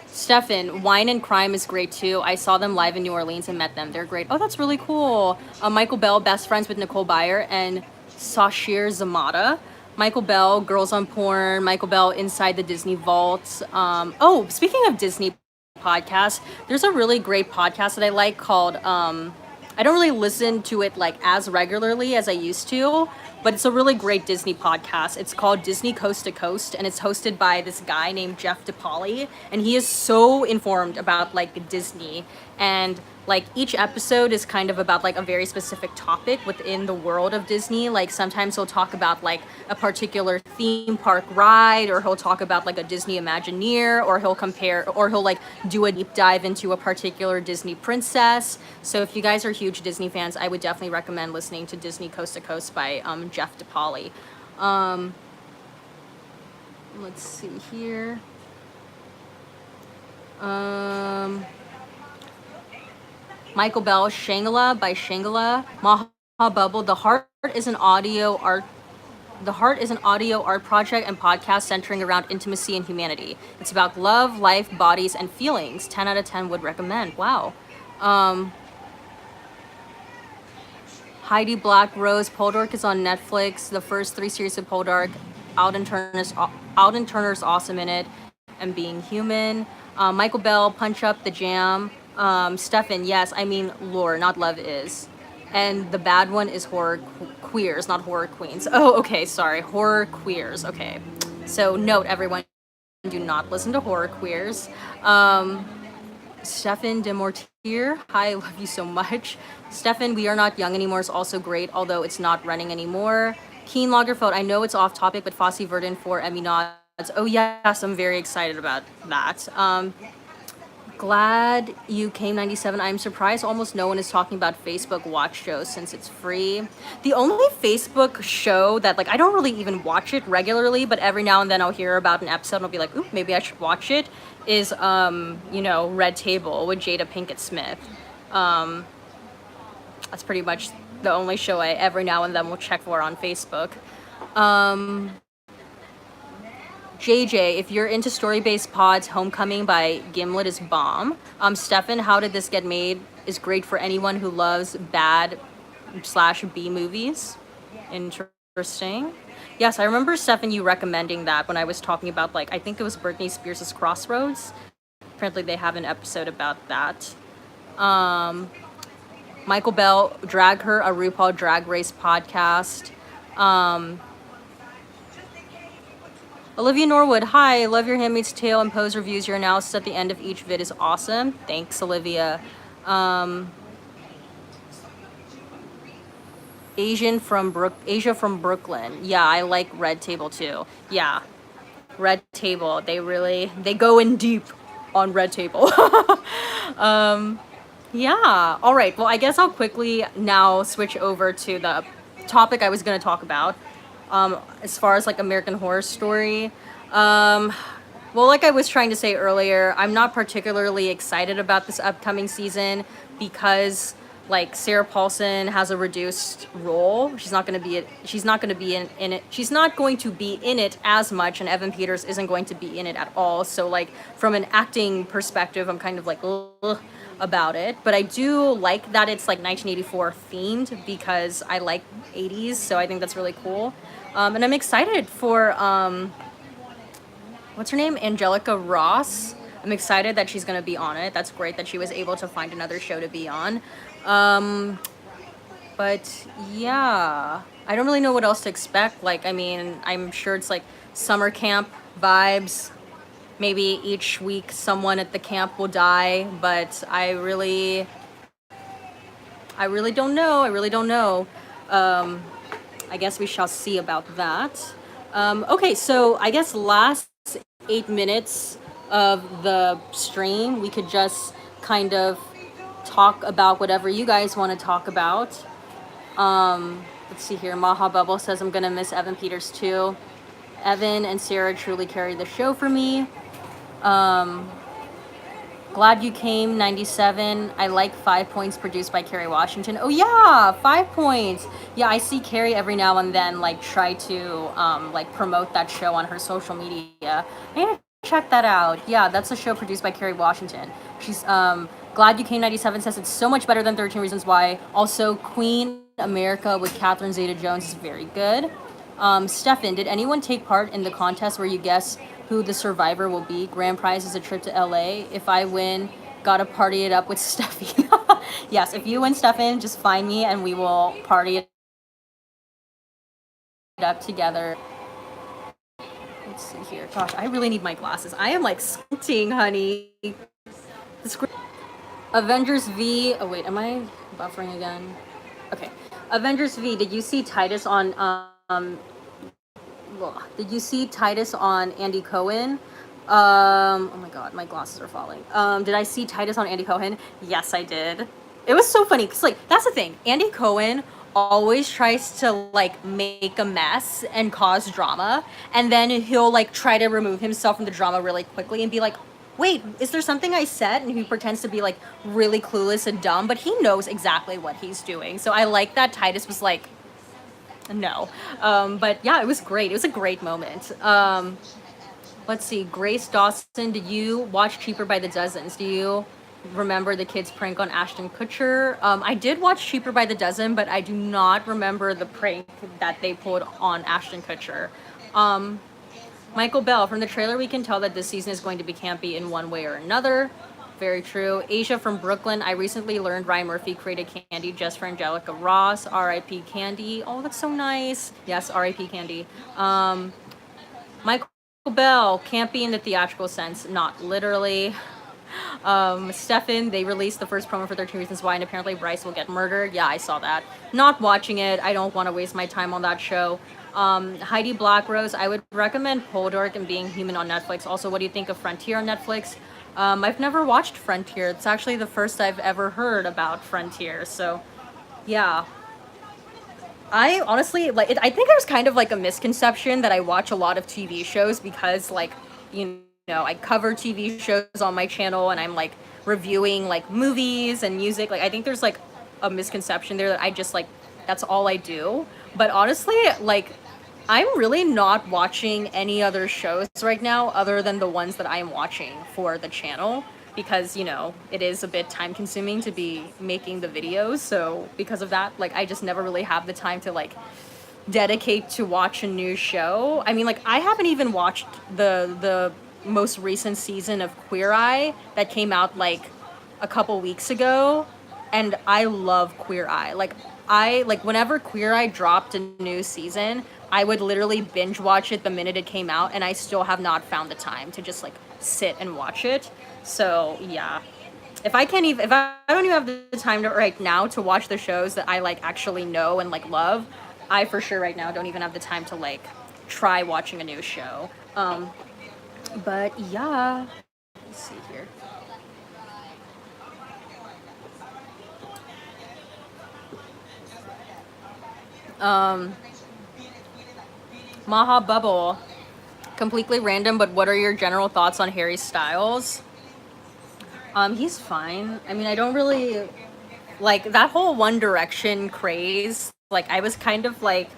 Stefan, Wine and Crime is great too. I saw them live in New Orleans and met them. They're great. Oh, that's really cool. Michael Bell, best friends with Nicole Byer and Sashir Zamata. Michael Bell, Girls on Porn. Michael Bell, Inside the Disney Vault. Speaking of Disney podcasts, there's a really great podcast that I like called, I don't really listen to it like as regularly as I used to, but it's a really great Disney podcast. It's called Disney Coast to Coast, and it's hosted by this guy named Jeff DePauli, and he is so informed about like Disney, and like each episode is kind of about like a very specific topic within the world of Disney. Like sometimes he'll talk about like a particular theme park ride, or he'll talk about like a Disney Imagineer, or he'll like do a deep dive into a particular Disney princess. So if you guys are huge Disney fans, I would definitely recommend listening to Disney Coast to Coast by Jeff DePauli. Let's see here. Michael Bell, Shangela by Shangela. Maha Bubble, The Heart is an audio art project and podcast centering around intimacy and humanity. It's about love, life, bodies, and feelings. 10 out of 10 would recommend. Wow. Heidi Black Rose, Poldark is on Netflix. The first 3 series of Poldark. Alden Turner's awesome in it. And Being Human. Michael Bell, Punch Up the Jam. Stefan, yes, I mean Lore, not Love Is. And the bad one is Horror Queers, not Horror Queens. Oh, okay, sorry, Horror Queers, okay. So note, everyone, do not listen to Horror Queers. Stefan Demortier, hi, I love you so much. Stefan, We Are Not Young Anymore is also great, although it's not running anymore. Keen Lagerfeld, I know it's off topic, but Fosse Verdon for Emmy nods. Oh yes, I'm very excited about that. Glad you came 97. I'm surprised almost no one is talking about Facebook watch shows since it's free. The only Facebook show that like I don't really even watch it regularly, but every now and then I'll hear about an episode and I'll be like, ooh, maybe I should watch it, is Red Table with Jada Pinkett Smith. That's pretty much the only show I every now and then will check for on Facebook. JJ, if you're into story-based pods, Homecoming by Gimlet is bomb. Stefan, How Did This Get Made is great for anyone who loves bad/B movies. Interesting. Yes, I remember, Stefan, you recommending that when I was talking about, like, I think it was Britney Spears' Crossroads. Apparently they have an episode about that. Michael Bell, Drag Her, a RuPaul Drag Race podcast. Olivia Norwood, hi, love your Handmaid's Tale and Pose reviews. Your analysis at the end of each vid is awesome. Thanks, Olivia. Asia from Brooklyn. Yeah, I like Red Table too. Yeah, Red Table. They go in deep on Red Table. Yeah. All right. Well, I guess I'll quickly now switch over to the topic I was going to talk about. As far as like American Horror Story. Well, like I was trying to say earlier, I'm not particularly excited about this upcoming season because like Sarah Paulson has a reduced role. She's not going to be in it. She's not going to be in it as much, and Evan Peters isn't going to be in it at all. So like from an acting perspective, I'm kind of like ugh about it. But I do like that it's like 1984 themed because I like 80s, so I think that's really cool. And I'm excited for what's her name? Angelica Ross. I'm excited that she's gonna be on it. That's great that she was able to find another show to be on. But yeah, I don't really know what else to expect. Like, I mean, I'm sure it's like summer camp vibes. Maybe each week someone at the camp will die, but I really don't know. I guess we shall see about that. Okay, so I guess last 8 minutes of the stream, we could just kind of talk about whatever you guys want to talk about. Let's see here. Maha Bubble says, I'm going to miss Evan Peters too. Evan and Sarah truly carried the show for me. Glad You Came, 97. I like 5 Points, produced by Kerry Washington. Oh yeah, 5 Points. Yeah, I see Kerry every now and then like try to like promote that show on her social media. I need to check that out. Yeah, that's a show produced by Kerry Washington. She's Glad You Came, 97 says it's so much better than 13 Reasons Why. Also, Queen America with Catherine Zeta-Jones is very good. Stefan, did anyone take part in the contest where you guess who the survivor will be? Grand prize is a trip to LA. If I win, gotta party it up with Steffi. Yes, if you win, Stefan, just find me and we will party it up together. Let's see here. Gosh, I really need my glasses. I am like squinting, honey. Avengers V. Oh wait, am I buffering again? Okay. Avengers V. Did you see Titus on Andy Cohen? Oh my god, my glasses are falling. Did I see Titus on Andy Cohen? Yes, I did. It was so funny because like that's the thing. Andy Cohen always tries to like make a mess and cause drama, and then he'll like try to remove himself from the drama really quickly and be like, wait, is there something I said? And he pretends to be like really clueless and dumb, but he knows exactly what he's doing. So I like that Titus was like, no. But yeah, it was great. It was a great moment. Let's see. Grace Dawson, did you watch Cheaper by the Dozens? Do you remember the kids' prank on Ashton Kutcher? I did watch Cheaper by the Dozen, but I do not remember the prank that they pulled on Ashton Kutcher. Michael Bell, from the trailer we can tell that this season is going to be campy in one way or another. Very true. Asia from Brooklyn, I recently learned Ryan Murphy created Candy just for Angelica Ross. R.I.P. Candy. Oh, that's so nice. Yes, R.I.P. Candy. Michael Bell, campy in the theatrical sense, not literally. Stefan, they released the first promo for 13 Reasons Why, and apparently Bryce will get murdered. Yeah, I saw that. Not watching it. I don't want to waste my time on that show. Heidi Blackrose, I would recommend Poldork and Being Human on Netflix. Also, what do you think of Frontier on Netflix? I've never watched Frontier. It's actually the first I've ever heard about Frontier. So, yeah. I honestly like it. I think there's kind of like a misconception that I watch a lot of TV shows because, like, I cover TV shows on my channel and I'm like reviewing like movies and music. Like, I think there's like a misconception there that I just like that's all I do. But honestly, like, I'm really not watching any other shows right now other than the ones that I'm watching for the channel because, it is a bit time consuming to be making the videos. So, because of that, like, I just never really have the time to like dedicate to watch a new show. I mean, like, I haven't even watched the most recent season of Queer Eye that came out like a couple weeks ago, and I love Queer Eye. Like, I like whenever Queer Eye dropped a new season, I would literally binge watch it the minute it came out, and I still have not found the time to just like sit and watch it. So, yeah. If I don't even have the time to right now to watch the shows that I like actually know and like love, I for sure right now don't even have the time to like try watching a new show. But yeah, let's see here. Maha Bubble, completely random, but what are your general thoughts on Harry Styles? He's fine. I mean, I don't really like that whole One Direction craze. Like, I was kind of like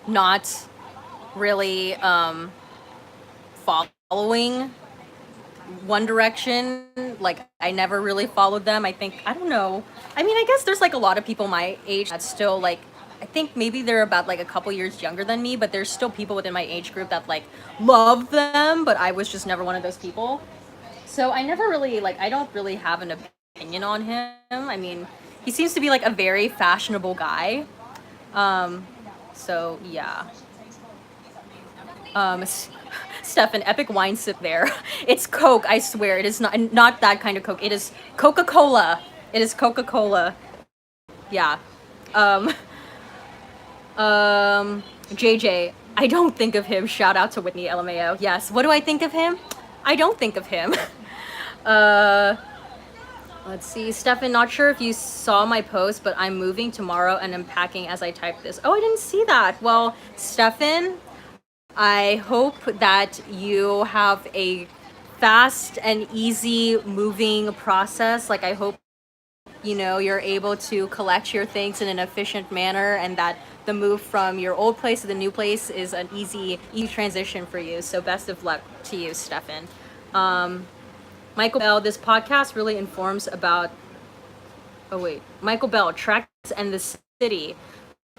not really following One Direction. Like, I never really followed them. I don't know. I mean, I guess there's like a lot of people my age that still like, I think maybe they're about like a couple years younger than me, but there's still people within my age group that like love them, but I was just never one of those people. So I never really like, I don't really have an opinion on him. I mean, he seems to be like a very fashionable guy. So yeah. Um, Steph, an epic wine sip there. It's Coke, I swear. It is not that kind of Coke. It is Coca-Cola. It is Coca-Cola. Yeah. Um, JJ, I don't think of him. Shout out to Whitney LMAO. Yes. What do I think of him? I don't think of him. uh, let's see. Stefan, not sure if you saw my post, but I'm moving tomorrow and I'm packing as I type this. Oh, I didn't see that. Well, Stefan, I hope that you have a fast and easy moving process. Like, I hope, you're able to collect your things in an efficient manner and that the move from your old place to the new place is an easy transition for you. So best of luck to you, Stefan. Michael Bell, this podcast really informs about, Michael Bell, Tracks and the City.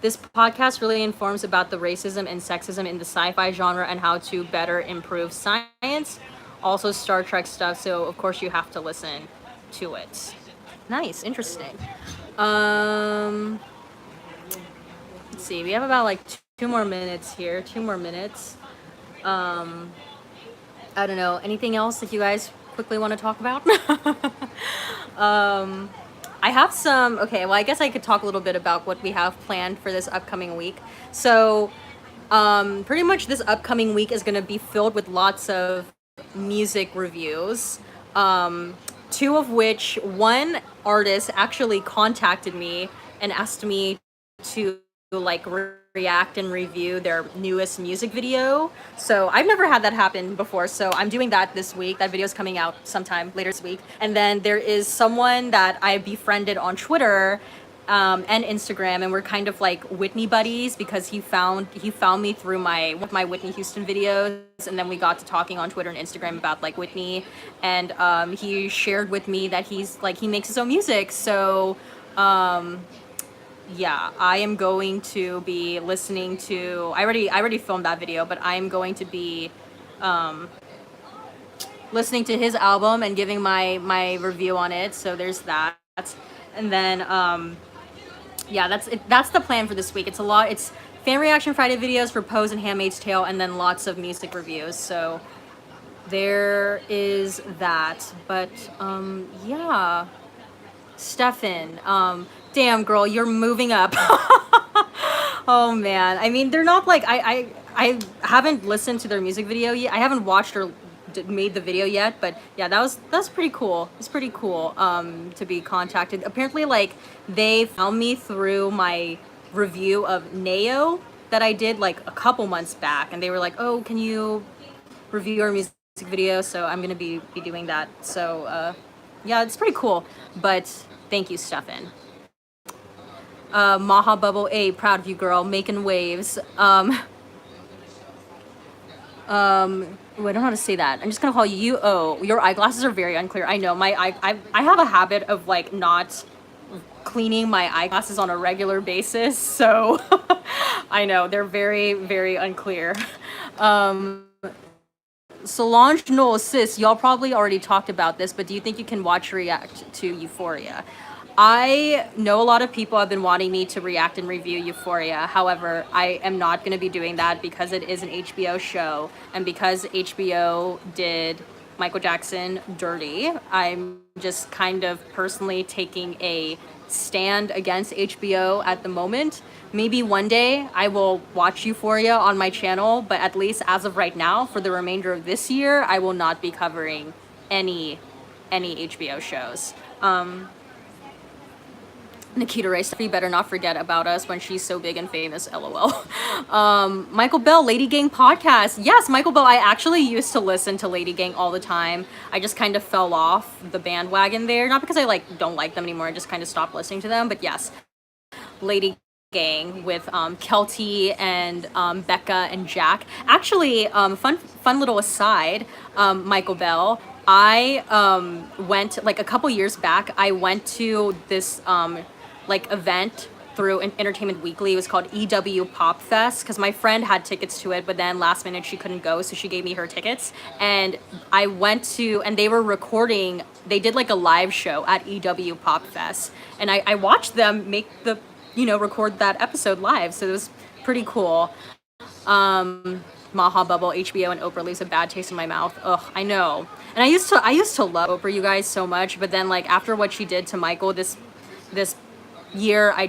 This podcast really informs about the racism and sexism in the sci-fi genre and how to better improve science. Also Star Trek stuff, so of course you have to listen to it. Nice, interesting. Let's see, we have about like two more minutes here. 2 more minutes. I don't know, anything else that you guys quickly want to talk about? I have some, okay, well, I guess I could talk a little bit about what we have planned for this upcoming week. So, pretty much this upcoming week is going to be filled with lots of music reviews. Two of which, one artist actually contacted me and asked me to like react and review their newest music video. So I've never had that happen before. So I'm doing that this week. That video is coming out sometime later this week. And then there is someone that I befriended on Twitter and Instagram, and we're kind of like Whitney buddies because he found me through my Whitney Houston videos, and then we got to talking on Twitter and Instagram about like Whitney, and he shared with me that he makes his own music. So yeah, I am going to be listening to. I already filmed that video, but I'm going to be listening to his album and giving my review on it. So there's that, and then yeah, that's the plan for this week. It's a lot. It's fan reaction Friday videos for Pose and Handmaid's Tale, and then lots of music reviews. So there is that. But yeah, Stefan, damn girl, you're moving up. Oh man, I mean, they're not like I haven't listened to their music video yet. I haven't watched or made the video yet, but yeah, that's pretty cool. It's pretty cool to be contacted. Apparently, like they found me through my review of Neo that I did like a couple months back, and they were like, "Oh, can you review our music video?" So I'm gonna be doing that. So yeah, it's pretty cool. But thank you, Stefan. Maha Bubble A, proud of you, girl, making waves. I don't know how to say that. I'm just gonna call you Oh. Your eyeglasses are very unclear. I know I have a habit of like not cleaning my eyeglasses on a regular basis, so I know they're very, very unclear. Solange, no, sis, y'all probably already talked about this, but do you think you can watch react to Euphoria? I know a lot of people have been wanting me to react and review Euphoria. However, I am not going to be doing that because it is an HBO show. And because HBO did Michael Jackson dirty, I'm just kind of personally taking a stand against HBO at the moment. Maybe one day I will watch Euphoria on my channel, but at least as of right now, for the remainder of this year, I will not be covering any HBO shows. Nikita Ray, you better not forget about us when she's so big and famous, lol. Michael Bell, Lady Gang podcast. Yes, Michael Bell, I actually used to listen to Lady Gang all the time. I just kind of fell off the bandwagon there. Not because I like don't like them anymore, I just kind of stopped listening to them. But yes, Lady Gang with Kelty and Becca and Jack. Actually, fun little aside, Michael Bell. I went like a couple years back. I went to this like event through Entertainment Weekly. It was called EW Pop Fest because my friend had tickets to it, but then last minute she couldn't go, so she gave me her tickets. And I went to, and they were recording. They did like a live show at EW Pop Fest, and I watched them make the record that episode live. So it was pretty cool. Maha Bubble, HBO, and Oprah leaves a bad taste in my mouth. Ugh, I know. And I used to love Oprah, you guys, so much. But then like after what she did to Michael this year, I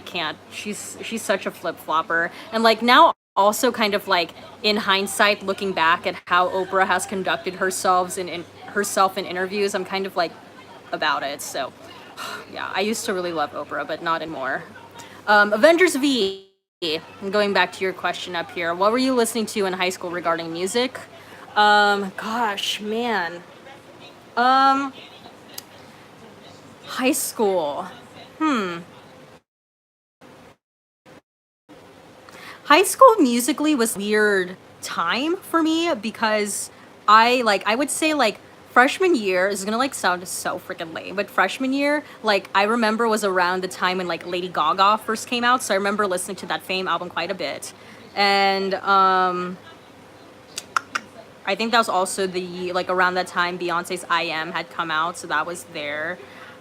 can't. She's such a flip flopper. And like now also kind of like in hindsight, looking back at how Oprah has conducted herself in interviews, I'm kind of like about it. So yeah, I used to really love Oprah, but not anymore. Avengers V. Going back to your question up here, what were you listening to in high school regarding music? Gosh, man. High school. High school musically was a weird time for me because I would say like freshman year is gonna like sound so freaking lame, but freshman year, like I remember was around the time when like Lady Gaga first came out, so I remember listening to that Fame album quite a bit. And I think that was also the like around that time Beyonce's I Am had come out, so that was there.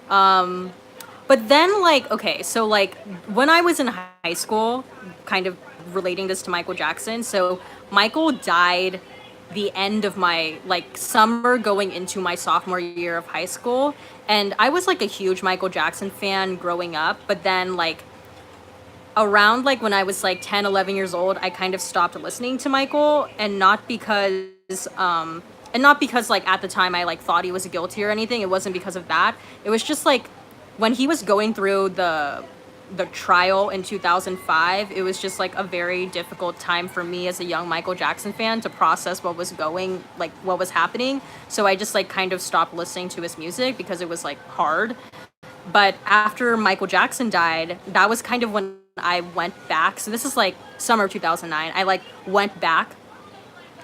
But then like okay, so like when I was in high school, kind of relating this to Michael Jackson, so Michael died the end of my like summer going into my sophomore year of high school, and I was like a huge Michael Jackson fan growing up, but then like around like when I was like 10, 11 years old, I kind of stopped listening to Michael, and not because like at the time I like thought he was guilty or anything. It wasn't because of that. It was just like when he was going through the trial in 2005, it was just like a very difficult time for me as a young Michael Jackson fan to process what was happening. So I just like kind of stopped listening to his music because it was like hard. But after Michael Jackson died, that was kind of when I went back. So this is like summer of 2009. I like went back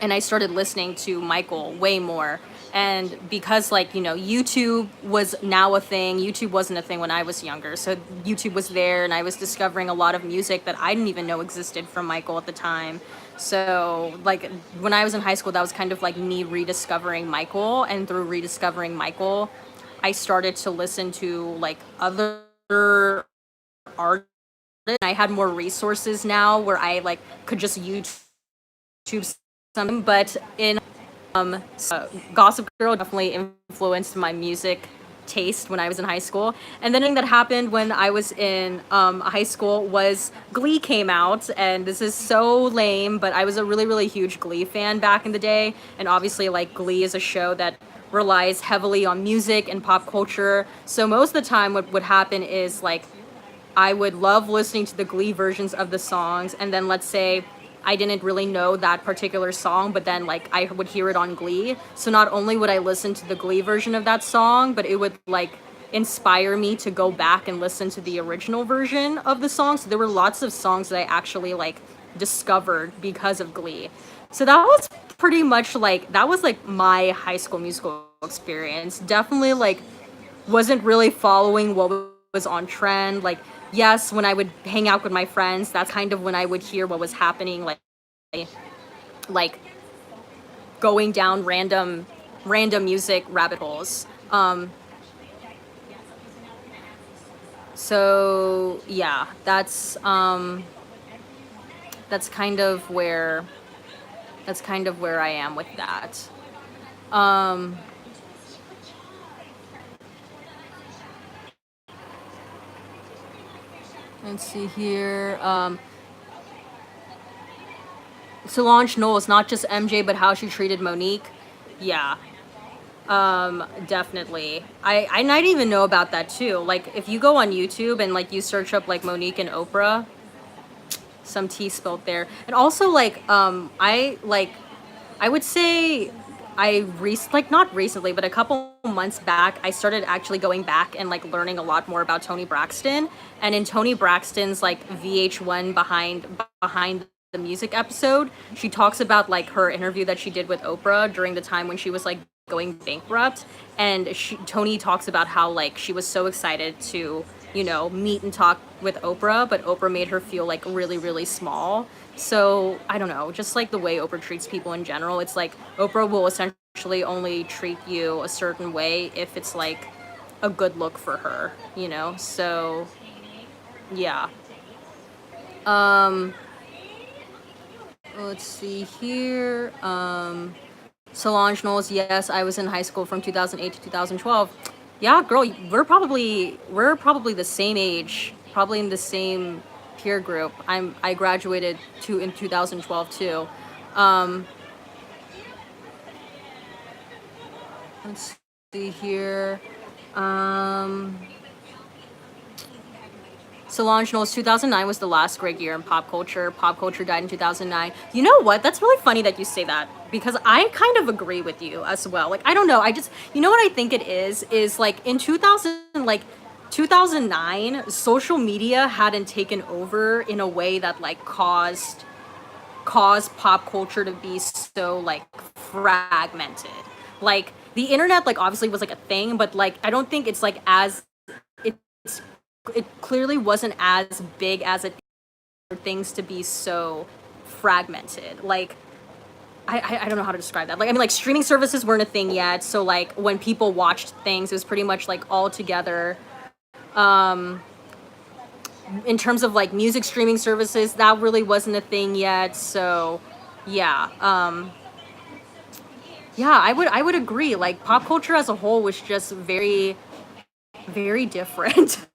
and I started listening to Michael way more. And because like, YouTube was now a thing. YouTube wasn't a thing when I was younger. So YouTube was there, and I was discovering a lot of music that I didn't even know existed from Michael at the time. So like when I was in high school, that was kind of like me rediscovering Michael, and through rediscovering Michael, I started to listen to like other artists. I had more resources now where I like could just YouTube something. But in Gossip Girl definitely influenced my music taste when I was in high school. And then the thing that happened when I was in high school was Glee came out, and this is so lame, but I was a really, really huge Glee fan back in the day. And obviously, like, Glee is a show that relies heavily on music and pop culture. So most of the time what would happen is, like, I would love listening to the Glee versions of the songs, and then let's say I didn't really know that particular song, but then like I would hear it on Glee. So not only would I listen to the Glee version of that song, but it would like inspire me to go back and listen to the original version of the song. So there were lots of songs that I actually like discovered because of Glee. So that was pretty much like that was like my high school musical experience. Definitely like wasn't really following what was on trend. Like, yes, when I would hang out with my friends, that's kind of when I would hear what was happening, like going down random music rabbit holes. So yeah, that's kind of where I am with that. Let's see here. Solange Knowles, not just MJ, but how she treated Monique. Yeah. Definitely. I didn't even know about that too. Like, if you go on YouTube and like you search up like Monique and Oprah, some tea spilled there. And also like, I would say not recently, but a couple months back, I started actually going back and like learning a lot more about Toni Braxton. And in Toni Braxton's like VH1 behind the music episode, she talks about like her interview that she did with Oprah during the time when she was like going bankrupt. And Toni talks about how like she was so excited to, you know, meet and talk with Oprah, but Oprah made her feel like really, really small. So I don't know, just like the way Oprah treats people in general, it's like Oprah will essentially only treat you a certain way if it's like a good look for her, you know? So yeah. Let's see here. Solange Knowles, yes, I was in high school from 2008 to 2012. Yeah, girl, we're probably the same age, probably in the same peer group. I graduated in 2012 too. Let's see here. Solange Knowles, 2009 was the last great year in pop culture. Pop culture died in 2009. You know what? That's really funny that you say that, because I kind of agree with you as well. Like, I don't know. You know what I think it is like in 2009, social media hadn't taken over in a way that like caused pop culture to be so like fragmented. Like the internet like obviously was like a thing, but like I don't think it's like it clearly wasn't as big as it for things to be so fragmented. Like I don't know how to describe that. Like I mean like streaming services weren't a thing yet, so like when people watched things it was pretty much like all together. In terms of like music streaming services, that really wasn't a thing yet. So yeah. Yeah, I would agree. Like pop culture as a whole was just very, very different.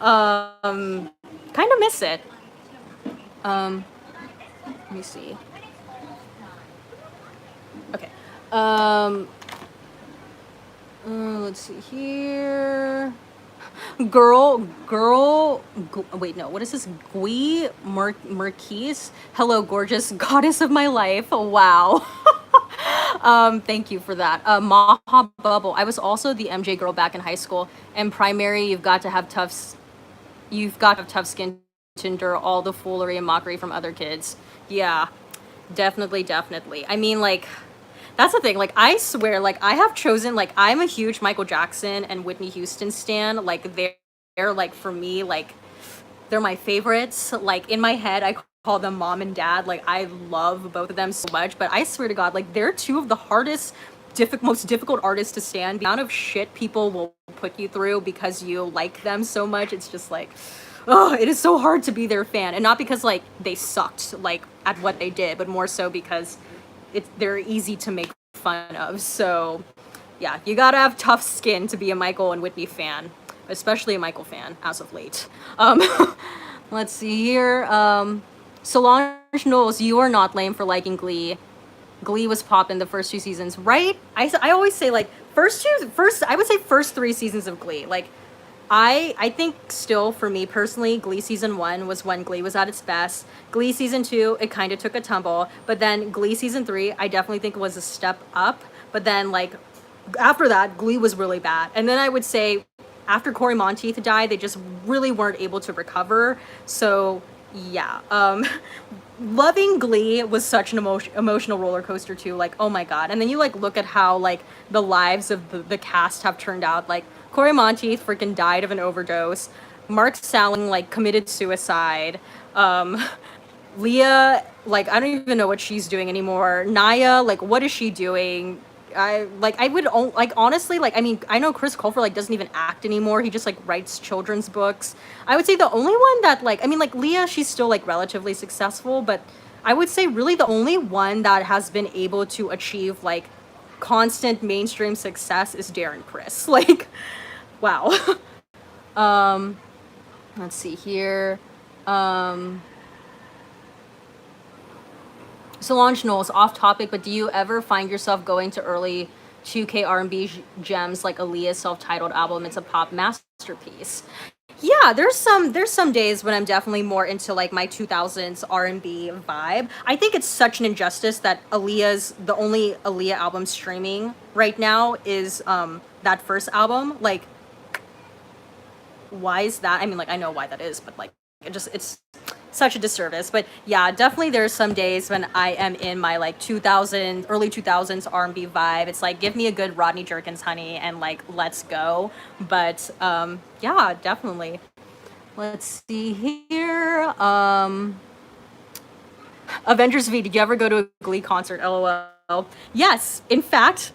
Kind of miss it. Let me see. Okay. Let's see here. Wait, no, what is this? Gui Marquise? Hello, gorgeous goddess of my life. Wow. Thank you for that. Maha Bubble. I was also the MJ girl back in high school. And primary, you've got to have tough skin to endure all the foolery and mockery from other kids. Yeah, definitely. I mean, like, that's the thing. Like, I swear, like, I have chosen, like, I'm a huge Michael Jackson and Whitney Houston stan. Like, they're like, for me, like, they're my favorites. Like, in my head, I call them mom and dad. Like, I love both of them so much. But I swear to God, like, they're two of the most difficult artists to stand. The amount of shit people will put you through because you like them so much, it's just like, oh, it is so hard to be their fan. And not because, like, they sucked, like, at what they did, but more so because they're easy to make fun of. So yeah, you gotta have tough skin to be a Michael and Whitney fan, especially a Michael fan as of late. Let's see here. Solange Knowles, you are not lame for liking Glee. Glee was poppin' the first 2 seasons, right? I always say like I would say first 3 seasons of Glee. Like I think still for me personally, Glee season 1 was when Glee was at its best. Glee season 2, it kind of took a tumble, but then Glee season 3, I definitely think was a step up. But then like after that, Glee was really bad. And then I would say after Corey Monteith died, they just really weren't able to recover. So yeah, loving Glee was such an emotional roller coaster too. Like, oh my god. And then you like look at how like the lives of the cast have turned out. Like Corey Monteith freaking died of an overdose. Mark Salling like committed suicide. Leah, like I don't even know what she's doing anymore. Naya, like what is she doing? I would like honestly like I mean I know Chris Colfer like doesn't even act anymore. He just like writes children's books. I would say the only one that like I mean like Leah, she's still like relatively successful, but I would say really the only one that has been able to achieve like constant mainstream success is Darren Criss. Like wow. Let's see here. Solange Knowles, off topic, but do you ever find yourself going to early 2K R&B gems like Aaliyah's self-titled album? It's a pop masterpiece. Yeah, there's some days when I'm definitely more into like my 2000s R&B vibe. I think it's such an injustice that the only Aaliyah album streaming right now is that first album. Like why is that? I mean like I know why that is, but like it's such a disservice. But yeah, definitely there's some days when I am in my like early 2000s R&B vibe. It's like give me a good Rodney Jerkins honey and like let's go. But yeah, definitely. Let's see here. Avengers V, did you ever go to a Glee concert? LOL. Yes, in fact,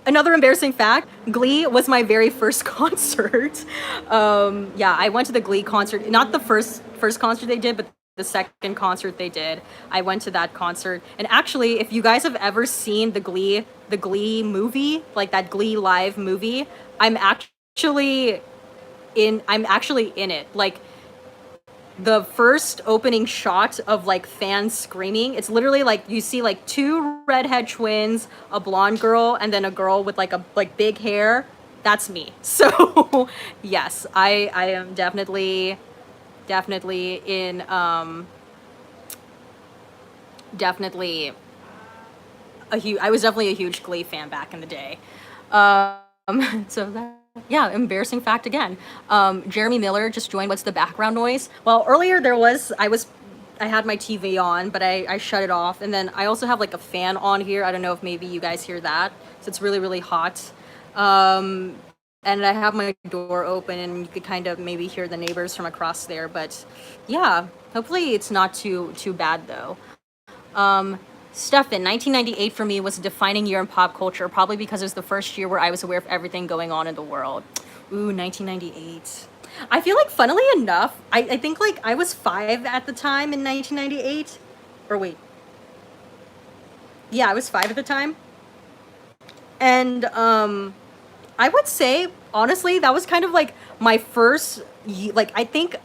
another embarrassing fact, Glee was my very first concert. Yeah, I went to the Glee concert, not the first concert they did, but the second concert they did. I went to that concert. And actually, if you guys have ever seen the Glee movie, like that Glee live movie, I'm actually in it. Like the first opening shot of like fans screaming, it's literally like you see like 2 redhead twins, a blonde girl, and then a girl with like a like big hair. That's me. So yes, I am definitely in definitely I was definitely a huge Glee fan back in the day. So that, yeah, embarrassing fact again. Jeremy Miller just joined. What's the background noise? Well, earlier I had my TV on, but I shut it off, and then I also have like a fan on here. I don't know if maybe you guys hear that. So it's really really hot. And I have my door open, and you could kind of maybe hear the neighbors from across there. But yeah, hopefully it's not too bad though. Stefan, 1998 for me was a defining year in pop culture, probably because it was the first year where I was aware of everything going on in the world. Ooh, 1998. I feel like, funnily enough, I think like I was 5 at the time in 1998. Or wait. Yeah, I was 5 at the time. And I would say, honestly, that was kind of like my first, like, I think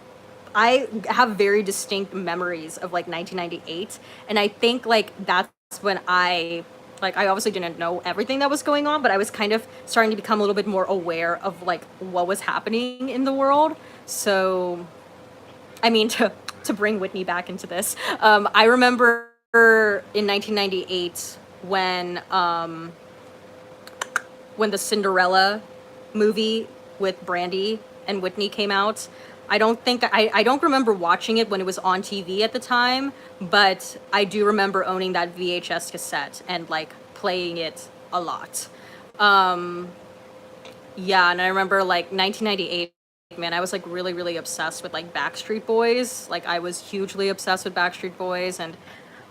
I have very distinct memories of like 1998. And I think like that's when I obviously didn't know everything that was going on, but I was kind of starting to become a little bit more aware of like what was happening in the world. So, I mean, to bring Whitney back into this, I remember in 1998 when the Cinderella movie with Brandy and Whitney came out. I don't remember watching it when it was on TV at the time, but I do remember owning that VHS cassette and like playing it a lot. Yeah, and I remember like 1998, man, I was like really, really obsessed with like Backstreet Boys. Like I was hugely obsessed with Backstreet Boys, and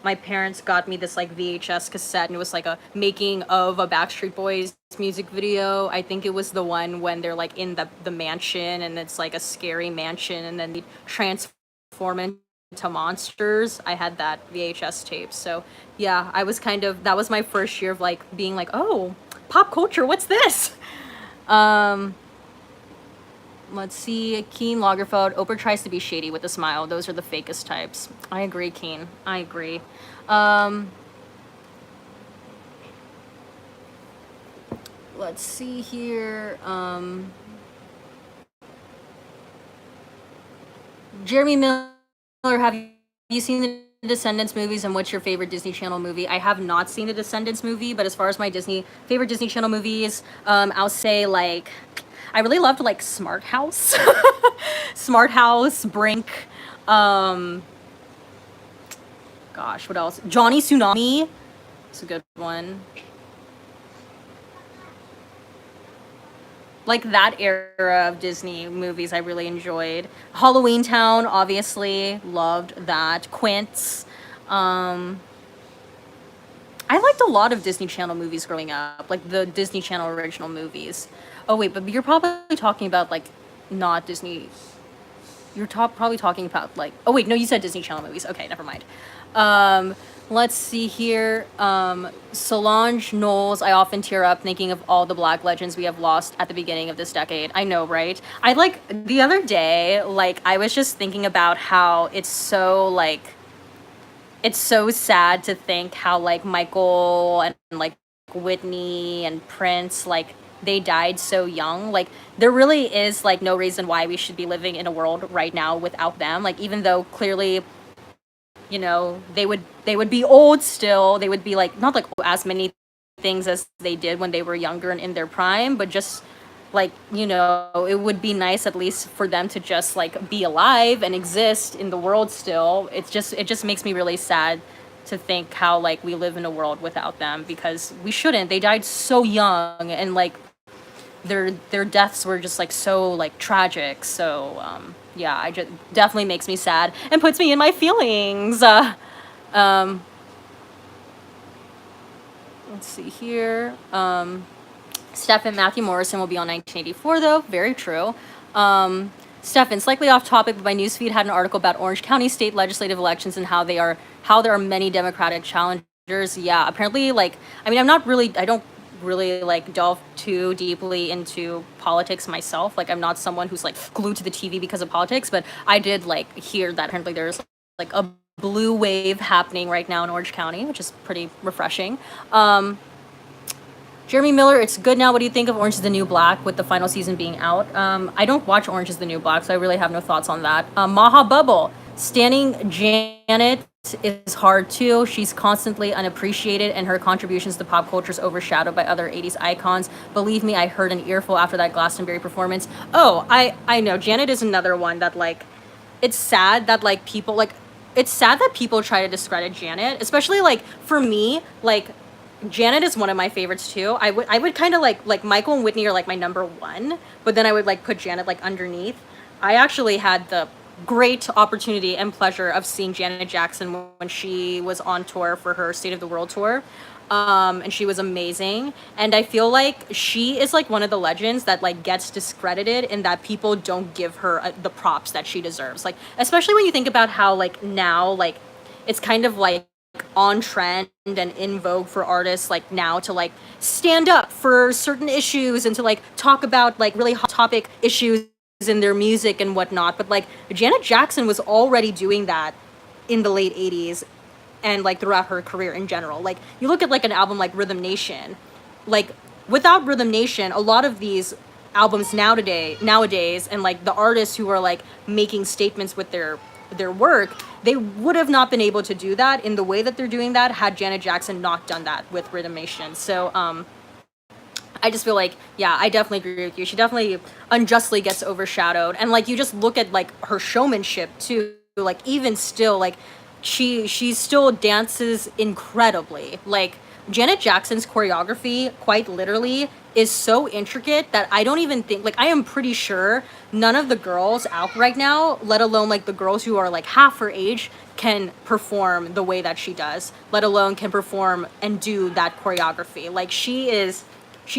my parents got me this like VHS cassette, and it was like a making of a Backstreet Boys music video. I think it was the one when they're like in the mansion, and it's like a scary mansion, and then they transform into monsters. I had that VHS tape. So yeah, I was that was my first year of like being like, oh, pop culture. What's this? Let's see. Keen Lagerfeld. Oprah tries to be shady with a smile. Those are the fakest types. I agree, Keen. I agree. Let's see here. Jeremy Miller, have you seen the Descendants movies, and what's your favorite Disney Channel movie? I have not seen the Descendants movie, but as far as my favorite Disney Channel movies, I'll say like I really loved like Smart House, Smart House, Brink. Gosh, what else? Johnny Tsunami. It's a good one. Like that era of Disney movies I really enjoyed. Halloween Town, obviously, loved that. Quints. I liked a lot of Disney Channel movies growing up, like the Disney Channel original movies. Oh wait, but you're probably talking about like not Disney. You're probably talking about like. Oh wait, no, you said Disney Channel movies. Okay, never mind. Let's see here. Solange Knowles, I often tear up thinking of all the Black legends we have lost at the beginning of this decade. I know, right? I like the other day, like I was just thinking about how it's so sad to think how like Michael and like Whitney and Prince, like they died so young. Like there really is like no reason why we should be living in a world right now without them. Like even though clearly, you know, they would be old still. They would be like not like as many things as they did when they were younger and in their prime, but just like, you know, it would be nice at least for them to just like be alive and exist in the world still. It just makes me really sad to think how like we live in a world without them, because we shouldn't. They died so young, and like their deaths were just like so like tragic. So yeah, I just definitely makes me sad and puts me in my feelings. Let's see here. Stefan, Matthew Morrison will be on 1984 though. Very true. Stefan, slightly off topic, but my newsfeed had an article about Orange County state legislative elections and how there are many Democratic challengers. Yeah, apparently, like, I mean, I don't really like delve too deeply into politics myself. Like, I'm not someone who's like glued to the TV because of politics, but I did like hear that apparently there's like a blue wave happening right now in Orange County, which is pretty refreshing. Jeremy Miller, it's good now. What do you think of Orange is the New Black with the final season being out? I don't watch Orange is the New Black, so I really have no thoughts on that. Maha Bubble, standing Janet is hard too. She's constantly unappreciated, and her contributions to pop culture is overshadowed by other 80s icons. Believe me, I heard an earful after that Glastonbury performance. Oh, I know. Janet is another one that, like, it's sad that, like, people try to discredit Janet, especially, like, for me, like, Janet is one of my favorites too. I would kind of like Michael and Whitney are like my number one, but then I would like put Janet like underneath. I actually had the great opportunity and pleasure of seeing Janet Jackson when she was on tour for her State of the World tour. And she was amazing. And I feel like she is like one of the legends that like gets discredited in that people don't give her the props that she deserves. Like, especially when you think about how like now, like it's kind of like on trend and in vogue for artists like now to like stand up for certain issues and to like talk about like really hot topic issues in their music and whatnot. But like Janet Jackson was already doing that in the late 80s and like throughout her career in general. Like you look at like an album like Rhythm Nation, like without Rhythm Nation, a lot of these albums nowadays and like the artists who are like making statements with their work, they would have not been able to do that in the way that they're doing that had Janet Jackson not done that with Rhythm Nation. So I just feel like, yeah, I definitely agree with you. She definitely unjustly gets overshadowed. And like you just look at like her showmanship too, like even still, like she still dances incredibly. Like Janet Jackson's choreography, quite literally, is so intricate that I don't even think, like, I am pretty sure none of the girls out right now, let alone like the girls who are like half her age, can perform the way that she does, let alone can perform and do that choreography. Like she's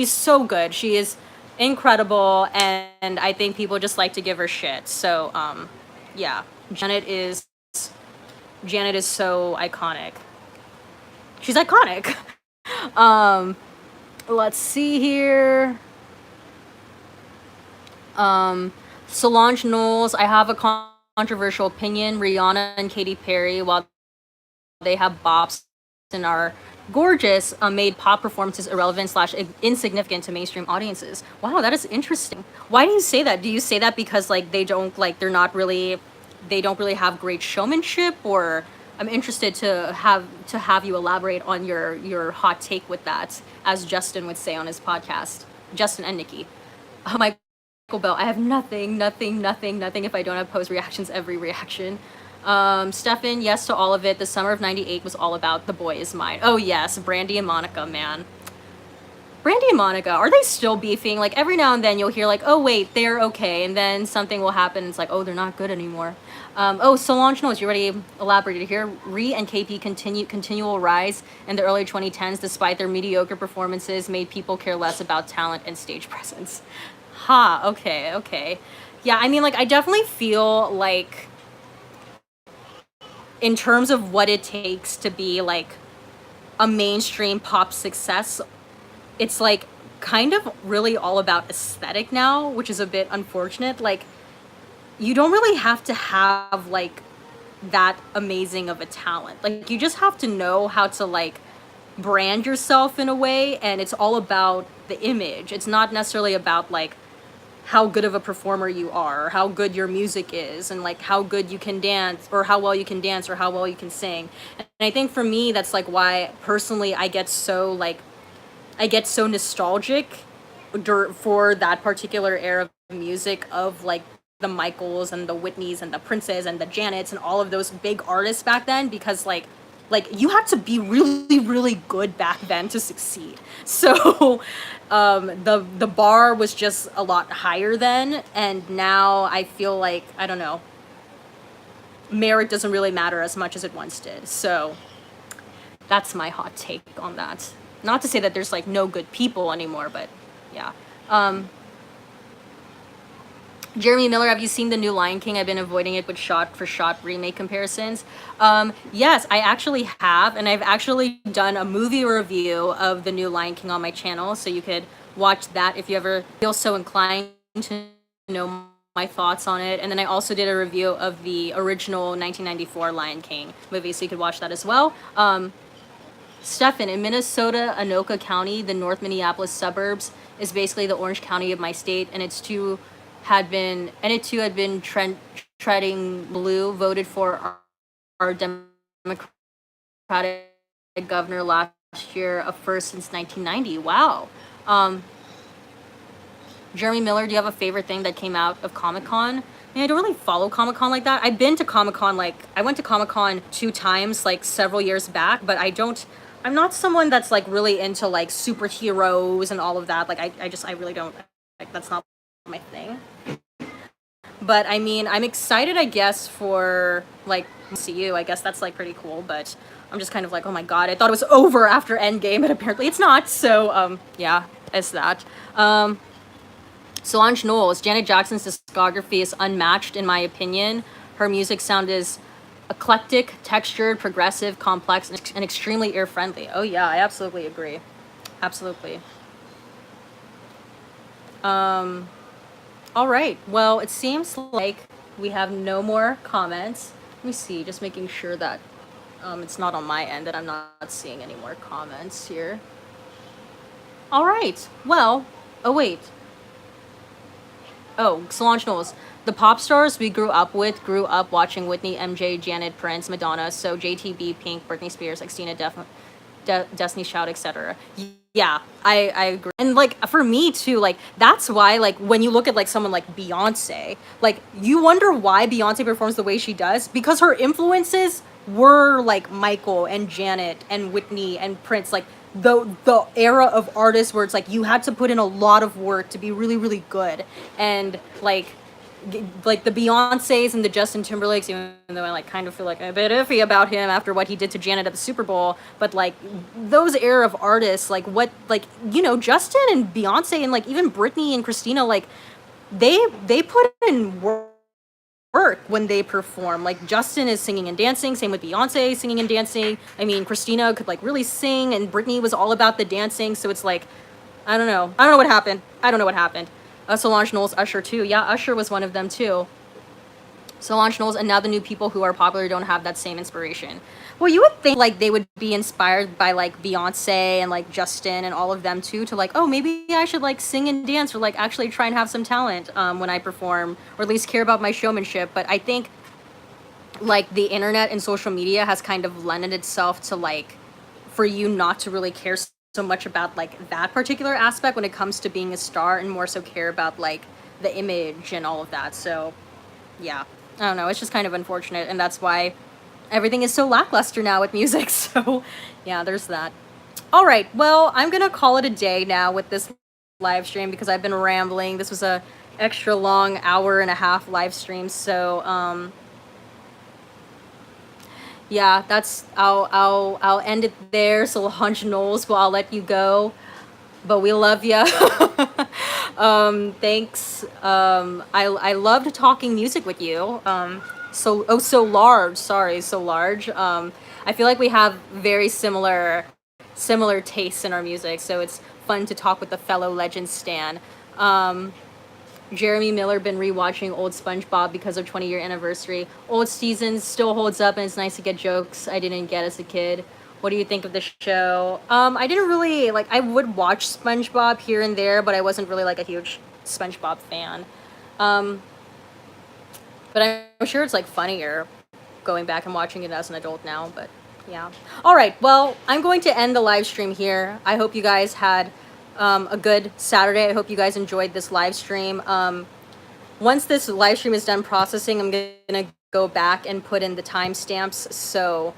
so good. She is incredible, and I think people just like to give her shit. So yeah, Janet is so iconic. She's iconic. let's see here. Solange Knowles, I have a controversial opinion. Rihanna and Katy Perry, while they have bops and are gorgeous, made pop performances irrelevant slash insignificant to mainstream audiences. Wow, that is interesting. Why do you say that? Do you say that because like they don't they don't really have great showmanship, or I'm interested to have you elaborate on your hot take with that, as Justin would say on his podcast. Justin and Nikki. Michael Bell, I have nothing if I don't have post reactions every reaction. Stefan, yes to all of it. The summer of '98 was all about The Boy Is Mine. Oh yes, Brandy and Monica, man. Brandy and Monica, are they still beefing? Like every now and then you'll hear like, oh wait, they're okay, and then something will happen. It's like, oh, they're not good anymore. Oh, Solange knows, you already elaborated here. Ree and KP continual rise in the early 2010s, despite their mediocre performances, made people care less about talent and stage presence. Ha, okay. Yeah, I mean, like, I definitely feel like, in terms of what it takes to be, like, a mainstream pop success, it's, like, kind of really all about aesthetic now, which is a bit unfortunate. Like, you don't really have to have, like, that amazing of a talent. Like, you just have to know how to, like, brand yourself in a way, and it's all about the image. It's not necessarily about, like, how good of a performer you are, or how good your music is, and like how good you can dance, or how well you can dance, or how well you can sing. And I think for me, that's like why personally I get so nostalgic for that particular era of music, of like the Michaels and the Whitneys and the Princes and the Janets and all of those big artists back then, because like you had to be really good back then to succeed. So the bar was just a lot higher then, and now I feel like, I don't know, merit doesn't really matter as much as it once did. So that's my hot take on that. Not to say that there's like no good people anymore, but yeah. Jeremy Miller, have you seen the new Lion King? I've been avoiding it with shot-for-shot remake comparisons. Yes, I actually have, and I've actually done a movie review of the new Lion King on my channel, so you could watch that if you ever feel so inclined to know my thoughts on it. And then I also did a review of the original 1994 Lion King movie, so you could watch that as well. Stefan, in Minnesota, Anoka County, the North Minneapolis suburbs, is basically the Orange County of my state, and it too had been treading blue, voted for our Democratic governor last year, a first since 1990. Wow. Jeremy Miller, do you have a favorite thing that came out of Comic-Con? I mean, I don't really follow Comic-Con like that. I've been to Comic-Con, like, I went to Comic-Con 2 times, like, several years back, but I'm not someone that's, like, really into, like, superheroes and all of that. Like, I really don't, like, that's not my thing. But, I mean, I'm excited, I guess, for, like, MCU. I guess that's, like, pretty cool, but I'm just kind of like, oh my god, I thought it was over after Endgame, but apparently it's not. So, yeah, it's that. Solange Knowles, Janet Jackson's discography is unmatched, in my opinion. Her music sound is eclectic, textured, progressive, complex, and extremely ear-friendly. Oh yeah, I absolutely agree. Absolutely. All right, well, it seems like we have no more comments. Let me see, just making sure that it's not on my end, that I'm not seeing any more comments here. All right, well, oh wait. Oh, Solange Knowles. The pop stars we grew up watching Whitney, MJ, Janet, Prince, Madonna, so JTB, Pink, Britney Spears, Xtina, Destiny Child, etc. Yeah, I agree. And like for me too, like that's why, like when you look at like someone like Beyonce, like you wonder why Beyonce performs the way she does, because her influences were like Michael and Janet and Whitney and Prince, like the era of artists where it's like you had to put in a lot of work to be really good. And like the Beyoncés and the Justin Timberlakes, even though I like kind of feel like a bit iffy about him after what he did to Janet at the Super Bowl, but like those era of artists, like what, like, you know, Justin and Beyonce and like even Britney and Christina, like they put in work when they perform. Like Justin is singing and dancing, same with Beyonce singing and dancing. I mean, Christina could like really sing, and Britney was all about the dancing. So it's like I don't know. I don't know what happened. I don't know what happened. Solange Knowles, Usher too. Yeah, Usher was one of them too. Solange Knowles, and now the new people who are popular don't have that same inspiration. Well, you would think like they would be inspired by like Beyonce and like Justin and all of them too, to like, oh, maybe I should like sing and dance or like actually try and have some talent when I perform, or at least care about my showmanship. But I think like the internet and social media has kind of lended itself to like for you not to really care so much about like that particular aspect when it comes to being a star, and more so care about like the image and all of that. So yeah, I don't know, it's just kind of unfortunate, and that's why everything is so lackluster now with music. So yeah, there's that. All right, well, I'm gonna call it a day now with this live stream because I've been rambling. This was a extra long hour and a half live stream. So yeah, that's I'll end it there. So Hunch Knowles, well, I'll let you go, but we love ya. Thanks. I loved talking music with you. So large. Sorry, so large. I feel like we have very similar tastes in our music, so it's fun to talk with a fellow legend stan. Jeremy Miller been rewatching old SpongeBob because of 20-year anniversary. Old seasons still holds up, and it's nice to get jokes I didn't get as a kid. What do you think of the show? I didn't really like. I would watch SpongeBob here and there, but I wasn't really like a huge SpongeBob fan. But I'm sure it's like funnier going back and watching it as an adult now. But yeah. All right. Well, I'm going to end the live stream here. I hope you guys had a good Saturday. I hope you guys enjoyed this live stream. Once this live stream is done processing, I'm gonna go back and put in the timestamps. So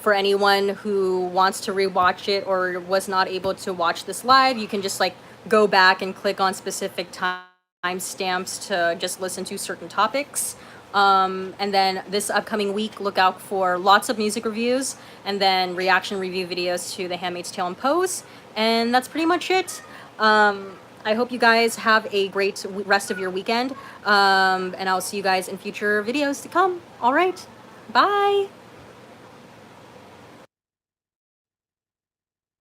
for anyone who wants to rewatch it or was not able to watch this live, you can just like go back and click on specific timestamps to just listen to certain topics. And then this upcoming week, look out for lots of music reviews and then reaction review videos to The Handmaid's Tale and Pose. And that's pretty much it. I hope you guys have a great rest of your weekend. And I'll see you guys in future videos to come. All right. Bye.